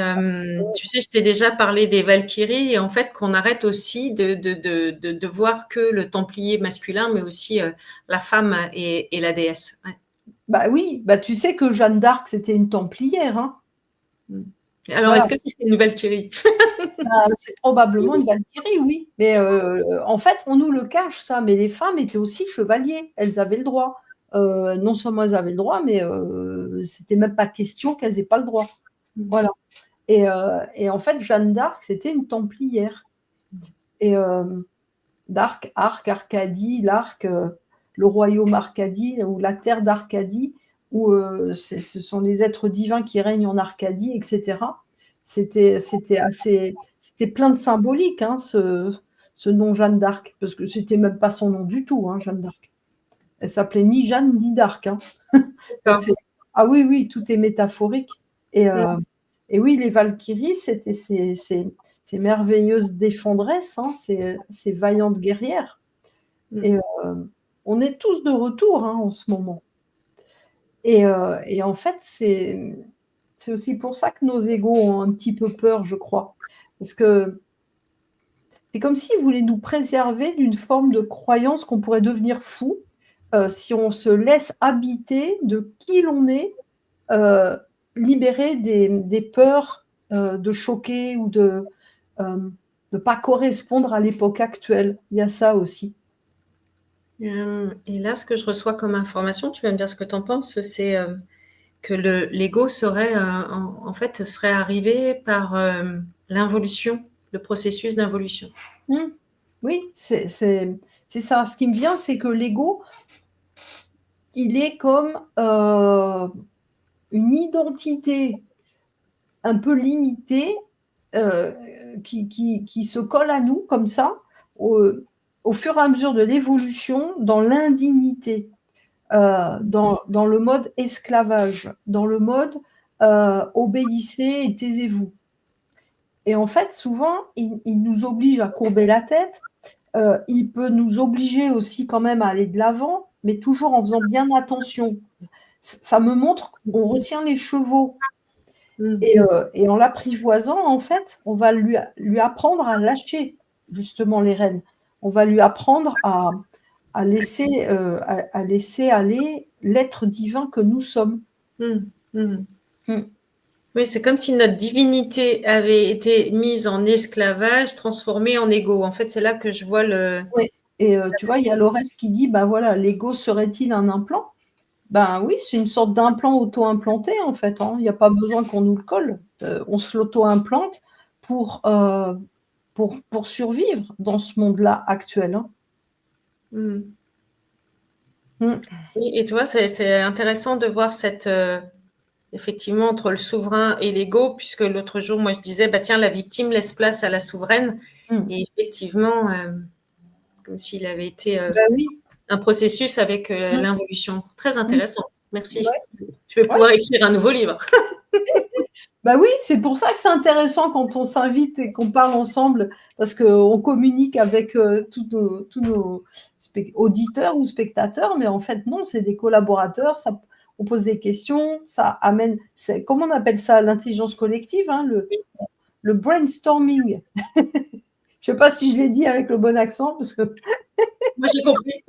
tu sais, je t'ai déjà parlé des Valkyries et en fait qu'on arrête aussi de voir que le Templier masculin, mais aussi la femme et la déesse. Ouais. Bah oui, bah tu sais que Jeanne d'Arc, c'était une templière, hein. Mm. Alors, Voilà, est-ce que c'était une Valkyrie? bah, c'est probablement une valkyrie, oui. Mais en fait, on nous le cache ça, mais les femmes étaient aussi chevaliers, elles avaient le droit. Non seulement elles avaient le droit, mais c'était même pas question qu'elles aient pas le droit. Voilà. Et en fait, Jeanne d'Arc, c'était une templière. Et d'Arc, Arc, Arcadie, l'Arc, le royaume Arcadie ou la terre d'Arcadie, où ce sont les êtres divins qui règnent en Arcadie, etc. C'était plein de symbolique, hein, ce nom Jeanne d'Arc, parce que c'était même pas son nom du tout, hein, Jeanne d'Arc. Elle s'appelait ni Jeanne ni d'Arc, hein. Donc D'accord. ah oui, oui, tout est métaphorique. Et, Mm. et oui, les Valkyries, c'était ces merveilleuses défendresses, hein, ces vaillantes guerrières. Mm. Et on est tous de retour, hein, en ce moment. Et en fait, c'est aussi pour ça que nos égos ont un petit peu peur, je crois. Parce que c'est comme s'ils voulaient nous préserver d'une forme de croyance qu'on pourrait devenir fou, si on se laisse habiter de qui l'on est, heu, libéré des peurs, de choquer ou de pas correspondre à l'époque actuelle. Il y a ça aussi. Et là, ce que je reçois comme information, tu vas me dire ce que tu en penses, c'est que l'ego serait, en fait, serait arrivé par l'involution, le processus d'involution. Mmh. Oui, c'est ça. Ce qui me vient, c'est que l'ego, il est comme une identité un peu limitée qui se colle à nous comme ça au fur et à mesure de l'évolution dans l'indignité, dans le mode esclavage, dans le mode obéissez et taisez-vous. Et en fait, souvent, il nous oblige à courber la tête. Il peut nous obliger aussi quand même à aller de l'avant, mais toujours en faisant bien attention. Ça me montre qu'on retient les chevaux. Et en l'apprivoisant, en fait, on va lui apprendre à lâcher justement les rênes. On va lui apprendre à laisser aller l'être divin que nous sommes. Oui, c'est comme si notre divinité avait été mise en esclavage, transformée en ego. En fait, c'est là que je vois le... Oui, et tu vois, il y a Laurette qui dit, bah voilà, l'ego serait-il un implant? Ben oui, c'est une sorte d'implant auto-implanté en fait, hein. Il n'y a pas besoin qu'on nous le colle. On se l'auto-implante pour, pour survivre dans ce monde-là actuel, hein. Et tu vois, c'est intéressant de voir cette... effectivement, entre le souverain et l'ego, puisque l'autre jour, moi, je disais, bah tiens, la victime laisse place à la souveraine. Et effectivement, comme s'il avait été Oui. un processus avec l'involution. Très intéressant. Merci. Ouais. Je vais pouvoir écrire un nouveau livre. Bah oui, c'est pour ça que c'est intéressant quand on s'invite et qu'on parle ensemble, parce qu'on communique avec tous nos auditeurs ou spectateurs, mais en fait, non, c'est des collaborateurs, on pose des questions, ça amène, comment on appelle ça, l'intelligence collective, hein, le brainstorming. Je ne sais pas si je l'ai dit avec le bon accent, parce que... Moi, j'ai compris.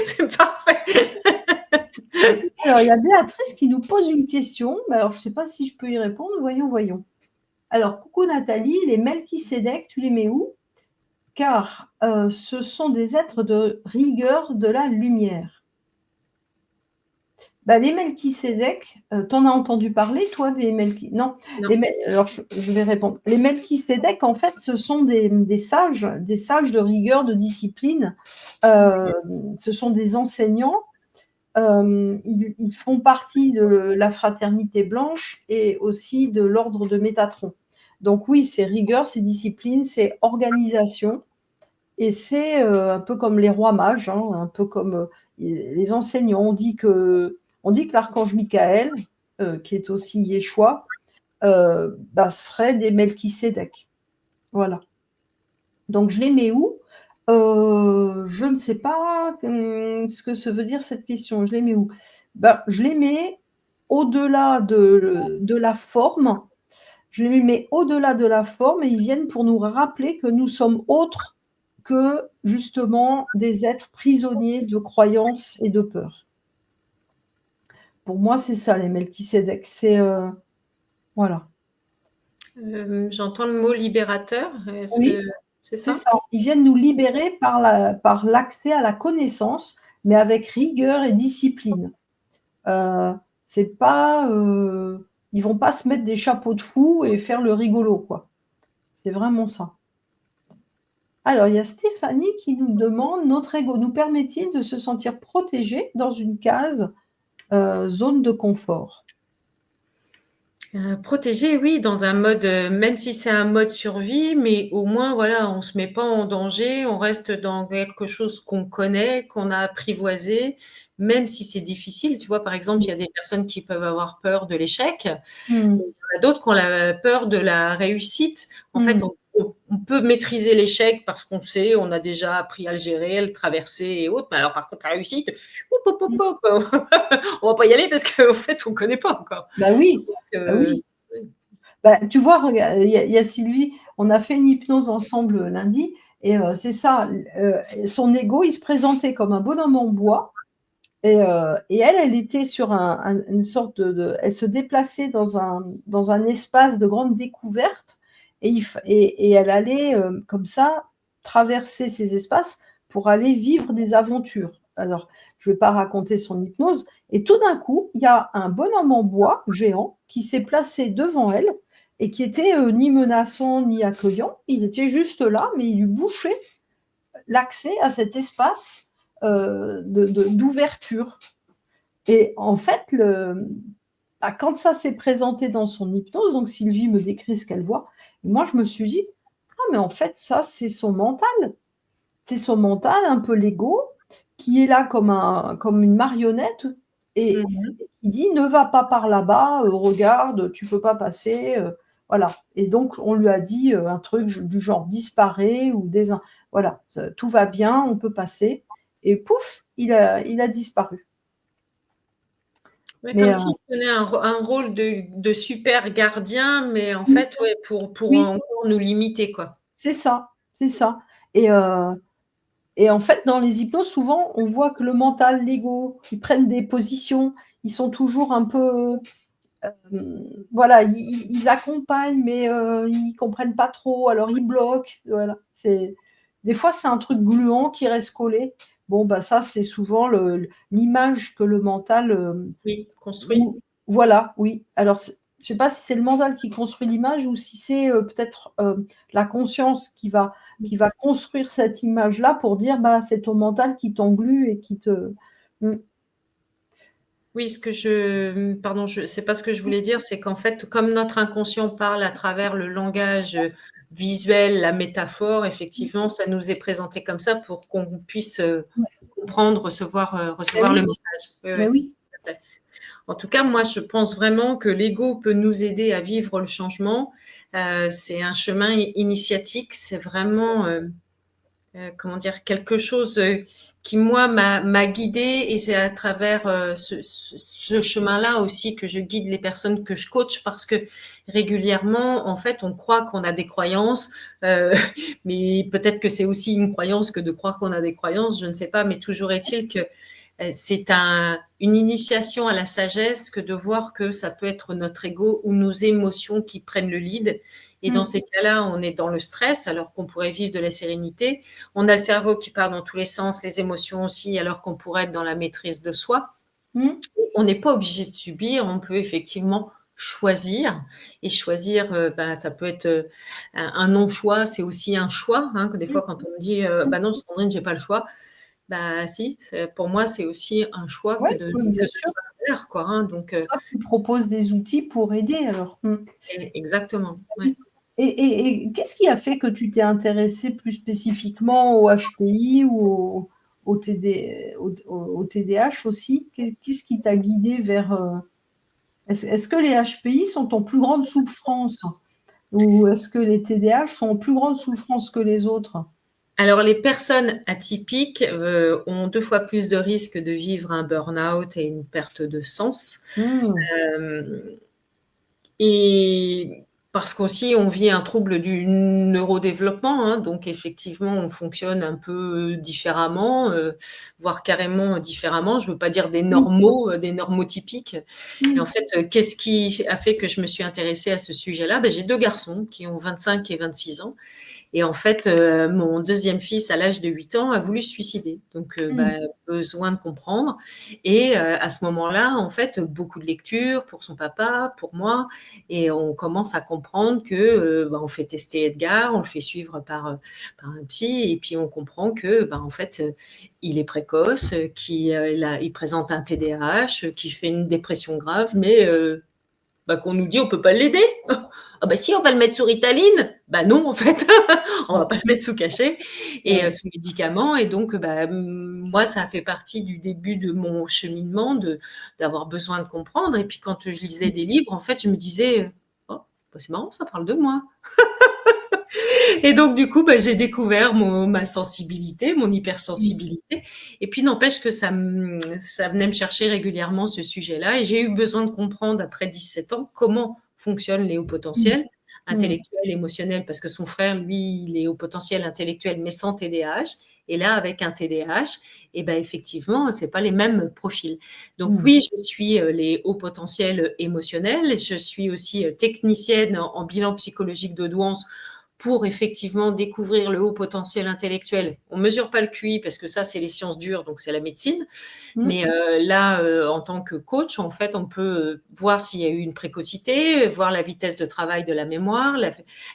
C'est parfait. Alors, il y a Béatrice qui nous pose une question, mais alors je ne sais pas si je peux y répondre, voyons. Alors, coucou Nathalie, les Melchisédek, tu les mets où? Car ce sont des êtres de rigueur de la lumière. Bah, les Melchisédek, t'en as entendu parler, toi, des Melchisédek? Non. Alors, je vais répondre. Les Melchisédek, en fait, ce sont des sages de rigueur, de discipline. Ce sont des enseignants. Ils font partie de la fraternité blanche et aussi de l'ordre de Métatron. Donc oui, c'est rigueur, c'est discipline, c'est organisation. Et c'est un peu comme les rois mages, hein, un peu comme les enseignants. On dit que l'archange Michael, qui est aussi Yeshua, serait des Melchisédek. Voilà. Donc je les mets où? Je ne sais pas ce que ça veut dire cette question. Je les mets où? Je les mets au-delà de la forme. Je les mets au-delà de la forme et ils viennent pour nous rappeler que nous sommes autres que justement des êtres prisonniers de croyances et de peurs. Pour moi, c'est ça les Melchisédek. C'est voilà. J'entends le mot libérateur. Est-ce Oui, que c'est c'est ça? ça. Ils viennent nous libérer par l'accès à la connaissance, mais avec rigueur et discipline. C'est pas, ils vont pas se mettre des chapeaux de fous et faire le rigolo, quoi. C'est vraiment ça. Alors, il y a Stéphanie qui nous demande: notre ego nous permet-il de se sentir protégé dans une case zone de confort? Protégé, oui, dans un mode, même si c'est un mode survie, mais au moins, voilà, on se met pas en danger, on reste dans quelque chose qu'on connaît, qu'on a apprivoisé, même si c'est difficile. Tu vois, par exemple, il y a des personnes qui peuvent avoir peur de l'échec. Il y en a d'autres qui ont la peur de la réussite. En fait, on peut maîtriser l'échec parce qu'on sait, on a déjà appris à le gérer, à le traverser et autres. Mais alors, par contre, la réussite, on va pas y aller parce qu'en fait, on connaît pas encore. Oui. Oui. Tu vois, regarde, il y a Sylvie, on a fait une hypnose ensemble lundi, et c'est ça, son ego, il se présentait comme un bonhomme en bois, et elle était sur une sorte elle se déplaçait dans un espace de grande découverte, et elle allait comme ça traverser ces espaces pour aller vivre des aventures. Alors, je ne vais pas raconter son hypnose, et tout d'un coup, il y a un bonhomme en bois géant qui s'est placé devant elle et qui était ni menaçant ni accueillant. Il était juste là, mais il lui bouchait l'accès à cet espace d'ouverture. Et en fait, quand ça s'est présenté dans son hypnose, donc Sylvie me décrit ce qu'elle voit, et moi je me suis dit: «Ah mais en fait ça c'est son mental». C'est son mental, un peu l'ego, qui est là comme une marionnette et Mmh. il dit: «Ne va pas par là-bas, regarde, tu peux pas passer», voilà, et donc on lui a dit, un truc du genre: «Disparais» ou voilà, «Tout va bien, on peut passer», et pouf, il a disparu. Ouais, Mais comme s'il tenait un rôle de super gardien, mais en oui, fait, ouais, pour oui, encore nous limiter, quoi. c'est ça, c'est ça, et en fait, dans les hypnoses, souvent, on voit que le mental, l'ego, ils prennent des positions, ils sont toujours un peu, voilà, ils accompagnent, mais ils comprennent pas trop, alors ils bloquent. Voilà. Des fois, c'est un truc gluant qui reste collé. Bon, bah ça, c'est souvent l'image que le mental, Oui, construit. ou voilà, oui. Alors, je sais pas si c'est le mental qui construit l'image ou si c'est peut-être la conscience qui va construire cette image-là pour dire, bah, c'est ton mental qui t'englue et qui te. Mm. Oui, pardon, c'est pas ce que je voulais dire, c'est qu'en fait, comme notre inconscient parle à travers le langage visuel, la métaphore, effectivement, ça nous est présenté comme ça pour qu'on puisse Ouais. comprendre, Ben recevoir le oui, message. Oui, ben oui. oui. En tout cas, moi, je pense vraiment que l'ego peut nous aider à vivre le changement. C'est un chemin initiatique, c'est vraiment comment dire, quelque chose qui, moi, m'a guidée, et c'est à travers ce chemin-là aussi que je guide les personnes que je coach, parce que régulièrement, en fait, on croit qu'on a des croyances, euh, mais peut-être que c'est aussi une croyance que de croire qu'on a des croyances, je ne sais pas, mais toujours est-il que c'est une initiation à la sagesse que de voir que ça peut être notre ego ou nos émotions qui prennent le lead. Et dans Mm. ces cas-là, on est dans le stress alors qu'on pourrait vivre de la sérénité. On a le cerveau qui part dans tous les sens, les émotions aussi, alors qu'on pourrait être dans la maîtrise de soi. Mm. On n'est pas obligé de subir, on peut effectivement choisir. Et choisir, ça peut être un non-choix, c'est aussi un choix. Hein, que des fois, quand on me dit Mm. bah non, Sandrine, j'ai pas le choix. Bah si, pour moi, c'est aussi un choix Ouais, que de oui, bien sûr. faire, quoi. Hein, donc, Toi, tu proposes des outils pour aider alors. Mmh. exactement. Ouais. Et qu'est-ce qui a fait que tu t'es intéressée plus spécifiquement au HPI ou au TDAH aussi? Qu'est-ce qui t'a guidée vers, est-ce que les HPI sont en plus grande souffrance? Ou est-ce que les TDAH sont en plus grande souffrance que les autres? Alors, les personnes atypiques ont 2 fois plus de risques de vivre un burn-out et une perte de sens. Mmh. Euh, Et parce qu'aussi, on vit un trouble du neurodéveloppement, hein, donc effectivement, on fonctionne un peu différemment, voire carrément différemment. Je ne veux pas dire Mmh. des normotypiques. Et en Mmh. fait, qu'est-ce qui a fait que je me suis intéressée à ce sujet-là? Ben, j'ai 2 garçons qui ont 25 et 26 ans. Et en fait, mon deuxième fils, à l'âge de 8 ans, a voulu se suicider. Donc, Mmh. besoin de comprendre. Et à ce moment-là, en fait, beaucoup de lectures pour son papa, pour moi. Et on commence à comprendre que on fait tester Edgar, on le fait suivre par un psy. Et puis, on comprend que, en fait, il est précoce, il présente un TDAH, qu'il fait une dépression grave, mais qu'on nous dit on peut pas l'aider. Ah bah si, on va le mettre sous Ritaline. Bah non, en fait, on va pas le mettre sous cachet et Ouais. sous médicaments. Et donc, moi, ça a fait partie du début de mon cheminement d'avoir besoin de comprendre. Et puis, quand je lisais des livres, en fait, je me disais, oh, c'est marrant, ça parle de moi. Et donc, du coup, j'ai découvert ma sensibilité, mon Mmh. hypersensibilité. Et puis, n'empêche que ça venait me chercher régulièrement, ce sujet-là. Et j'ai eu besoin de comprendre, après 17 ans, comment fonctionnent les hauts Mmh. potentiels, Mmh. intellectuels, émotionnels, parce que son frère, lui, il est haut potentiel intellectuel, mais sans TDAH. Et là, avec un TDAH, effectivement, c'est pas les mêmes profils. Donc Mmh. oui, je suis les hauts potentiels émotionnels. Je suis aussi technicienne en bilan psychologique de douance pour effectivement découvrir le haut potentiel intellectuel. On ne mesure pas le QI parce que ça, c'est les sciences dures, donc c'est la médecine. Mais là, en tant que coach, en fait, on peut voir s'il y a eu une précocité, voir la vitesse de travail de la mémoire,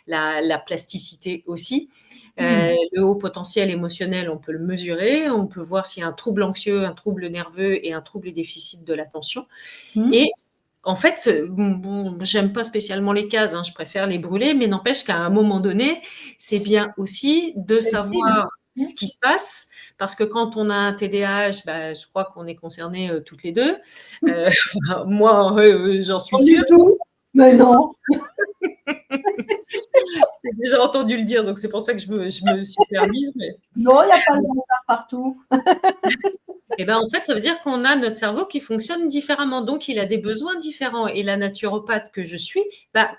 la plasticité aussi. Le haut potentiel émotionnel, on peut le mesurer. On peut voir s'il y a un trouble anxieux, un trouble nerveux et un trouble et déficit de l'attention. Et en fait, j'aime pas spécialement les cases, hein, je préfère les brûler, mais n'empêche qu'à un moment donné, c'est bien aussi de savoir ce qui se passe, parce que quand on a un TDAH, je crois qu'on est concernés toutes les deux. Moi, j'en suis sûre. Du tout. Mais non. J'ai déjà entendu le dire, donc c'est pour ça que je me suis permise. Mais... Non, il n'y a pas de hasard partout. Et ben en fait, ça veut dire qu'on a notre cerveau qui fonctionne différemment, donc il a des besoins différents. Et la naturopathe que je suis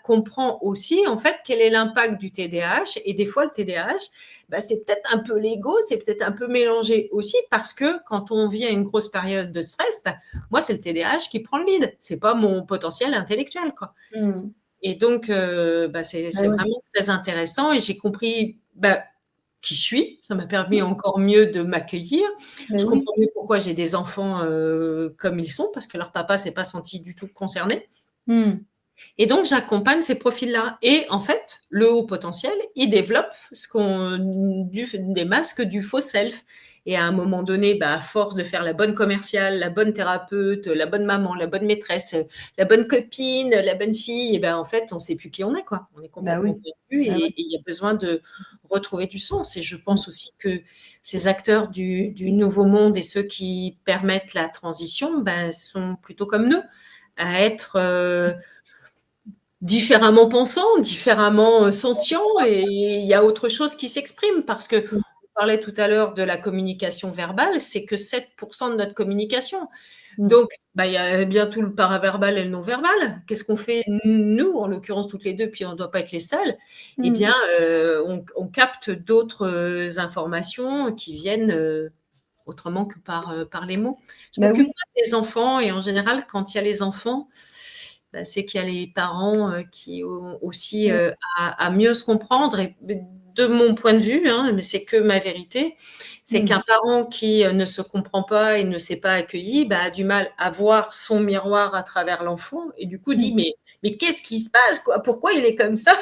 comprend aussi en fait quel est l'impact du TDAH. Et des fois, le TDAH, c'est peut-être un peu l'ego, c'est peut-être un peu mélangé aussi, parce que quand on vit à une grosse période de stress, moi c'est le TDAH qui prend le lead, c'est pas mon potentiel intellectuel, quoi. Et donc c'est vraiment très intéressant, et j'ai compris qui je suis. Ça m'a permis encore mieux de m'accueillir. Je comprends mieux pourquoi j'ai des enfants comme ils sont, parce que leur papa s'est pas senti du tout concerné. Et donc, j'accompagne ces profils-là. Et en fait, le haut potentiel, il développe des masques du faux self. Et à un moment donné, à force de faire la bonne commerciale, la bonne thérapeute, la bonne maman, la bonne maîtresse, la bonne copine, la bonne fille, et en fait, on ne sait plus qui on est, quoi. On est complètement perdu, et il y a besoin de retrouver du sens. Et je pense aussi que ces acteurs du nouveau monde et ceux qui permettent la transition sont plutôt comme nous, à être différemment pensants, différemment sentients, et il y a autre chose qui s'exprime, parce que on parlait tout à l'heure de la communication verbale, c'est que 7% de notre communication. Donc, il y a bien tout le paraverbal et le non-verbal. Qu'est-ce qu'on fait, nous, en l'occurrence toutes les deux, puis on ne doit pas être les seuls, eh bien, on capte d'autres informations qui viennent autrement que par les mots. Je m'occupe des enfants, et en général, quand il y a les enfants, c'est qu'il y a les parents qui ont aussi à mieux se comprendre. Et de mon point de vue, mais c'est que ma vérité, c'est qu'un parent qui ne se comprend pas et ne s'est pas accueilli a du mal à voir son miroir à travers l'enfant, et du coup dit mais qu'est-ce qui se passe, quoi? Pourquoi il est comme ça?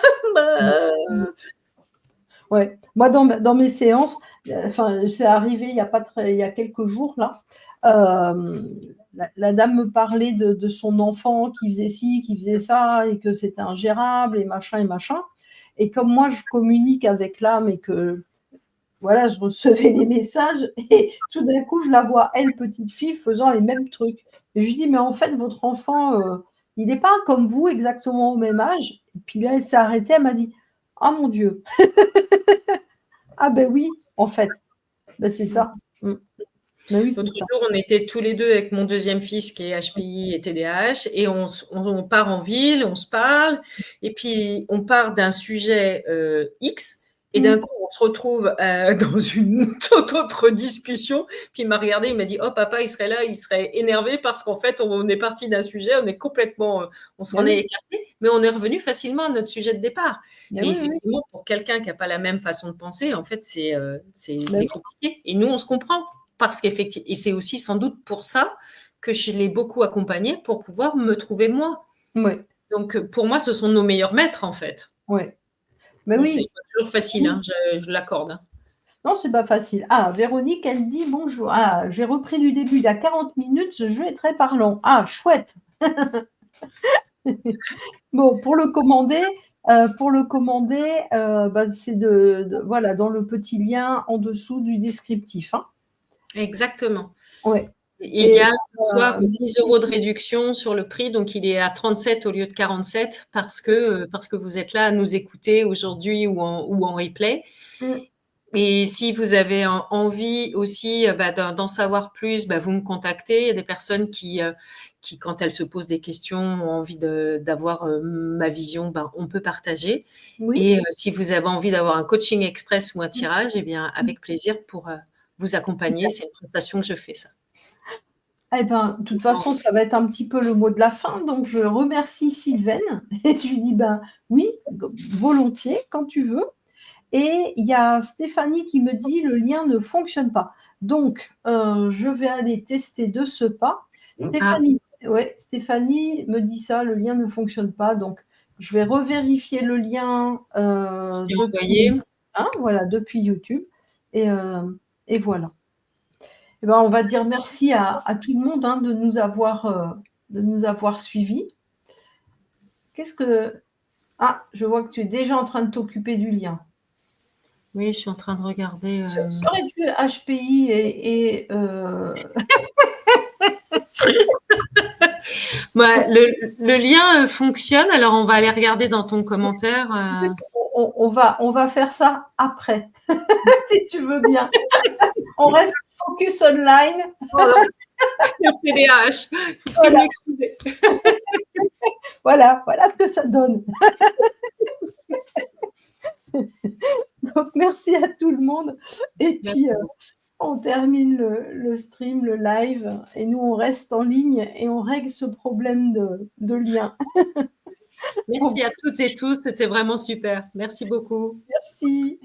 Ouais. Moi, dans mes séances, c'est arrivé il y a quelques jours là. La dame me parlait de son enfant qui faisait ci, qui faisait ça, et que c'était ingérable, et machin et machin. Et comme moi, je communique avec l'âme, et que voilà, je recevais des messages, et tout d'un coup, je la vois, elle, petite fille, faisant les mêmes trucs. Et je lui dis, mais en fait, votre enfant, il n'est pas comme vous, exactement au même âge. Et puis là, elle s'est arrêtée, elle m'a dit, ah mon Dieu. Ah ben oui, en fait. C'est ça. Oui, L'autre jour, on était tous les deux avec mon deuxième fils qui est HPI et TDAH, et on part en ville, on se parle, et puis on part d'un sujet X, et d'un coup, on se retrouve dans une toute autre discussion. Puis il m'a regardé, il m'a dit « Oh, papa, il serait là, il serait énervé parce qu'en fait, on est parti d'un sujet, on s'en est écarté, mais on est revenu facilement à notre sujet de départ. » Mais effectivement, pour quelqu'un qui n'a pas la même façon de penser, en fait, c'est compliqué. Et nous, on se comprend. Parce qu'effectivement, et c'est aussi sans doute pour ça que je l'ai beaucoup accompagné pour pouvoir me trouver moi. Donc, pour moi, ce sont nos meilleurs maîtres, en fait. Mais bon, c'est pas toujours facile, je l'accorde. Non, c'est pas facile. Ah, Véronique, elle dit bonjour. Ah, j'ai repris du début. Il y a 40 minutes, ce jeu est très parlant. Ah, chouette. Bon, pour le commander, c'est voilà, dans le petit lien en dessous du descriptif. Exactement. Ouais. Et il y a ce soir 10 € de réduction sur le prix, donc il est à 37 au lieu de 47, parce que vous êtes là à nous écouter aujourd'hui ou en replay. Et si vous avez envie aussi d'en savoir plus, vous me contactez. Il y a des personnes qui, quand elles se posent des questions, ont envie d'avoir ma vision, on peut partager. Et si vous avez envie d'avoir un coaching express ou un tirage, eh bien, avec plaisir pour vous accompagner. C'est une prestation que je fais, ça. Eh ben, de toute façon, ça va être un petit peu le mot de la fin, donc je remercie Sylvaine et je lui dis: «Ben, oui, volontiers, quand tu veux». Et il y a Stéphanie qui me dit: «Le lien ne fonctionne pas». Donc, je vais aller tester de ce pas. Ah, Stéphanie, ouais, Stéphanie me dit ça: «Le lien ne fonctionne pas», donc je vais revérifier le lien, je t'ai depuis, envoyé. hein, voilà, depuis YouTube et voilà. Et ben, on va dire merci à tout le monde, hein, de nous avoir suivis. Qu'est-ce que ah, je vois que tu es déjà en train de t'occuper du lien. Oui, je suis en train de regarder. Ça aurait dû HPI Bah, le lien fonctionne, alors on va aller regarder dans ton commentaire. on va faire ça après, si tu veux bien. On reste focus online. Pardon, le TDAH, il faut plus Voilà, m'excuser. voilà ce que ça donne. Donc merci à tout le monde et puis, Merci beaucoup. on termine le stream, le live et nous on reste en ligne et on règle ce problème de lien. Bon, Merci à toutes et tous, c'était vraiment super. Merci beaucoup. merci.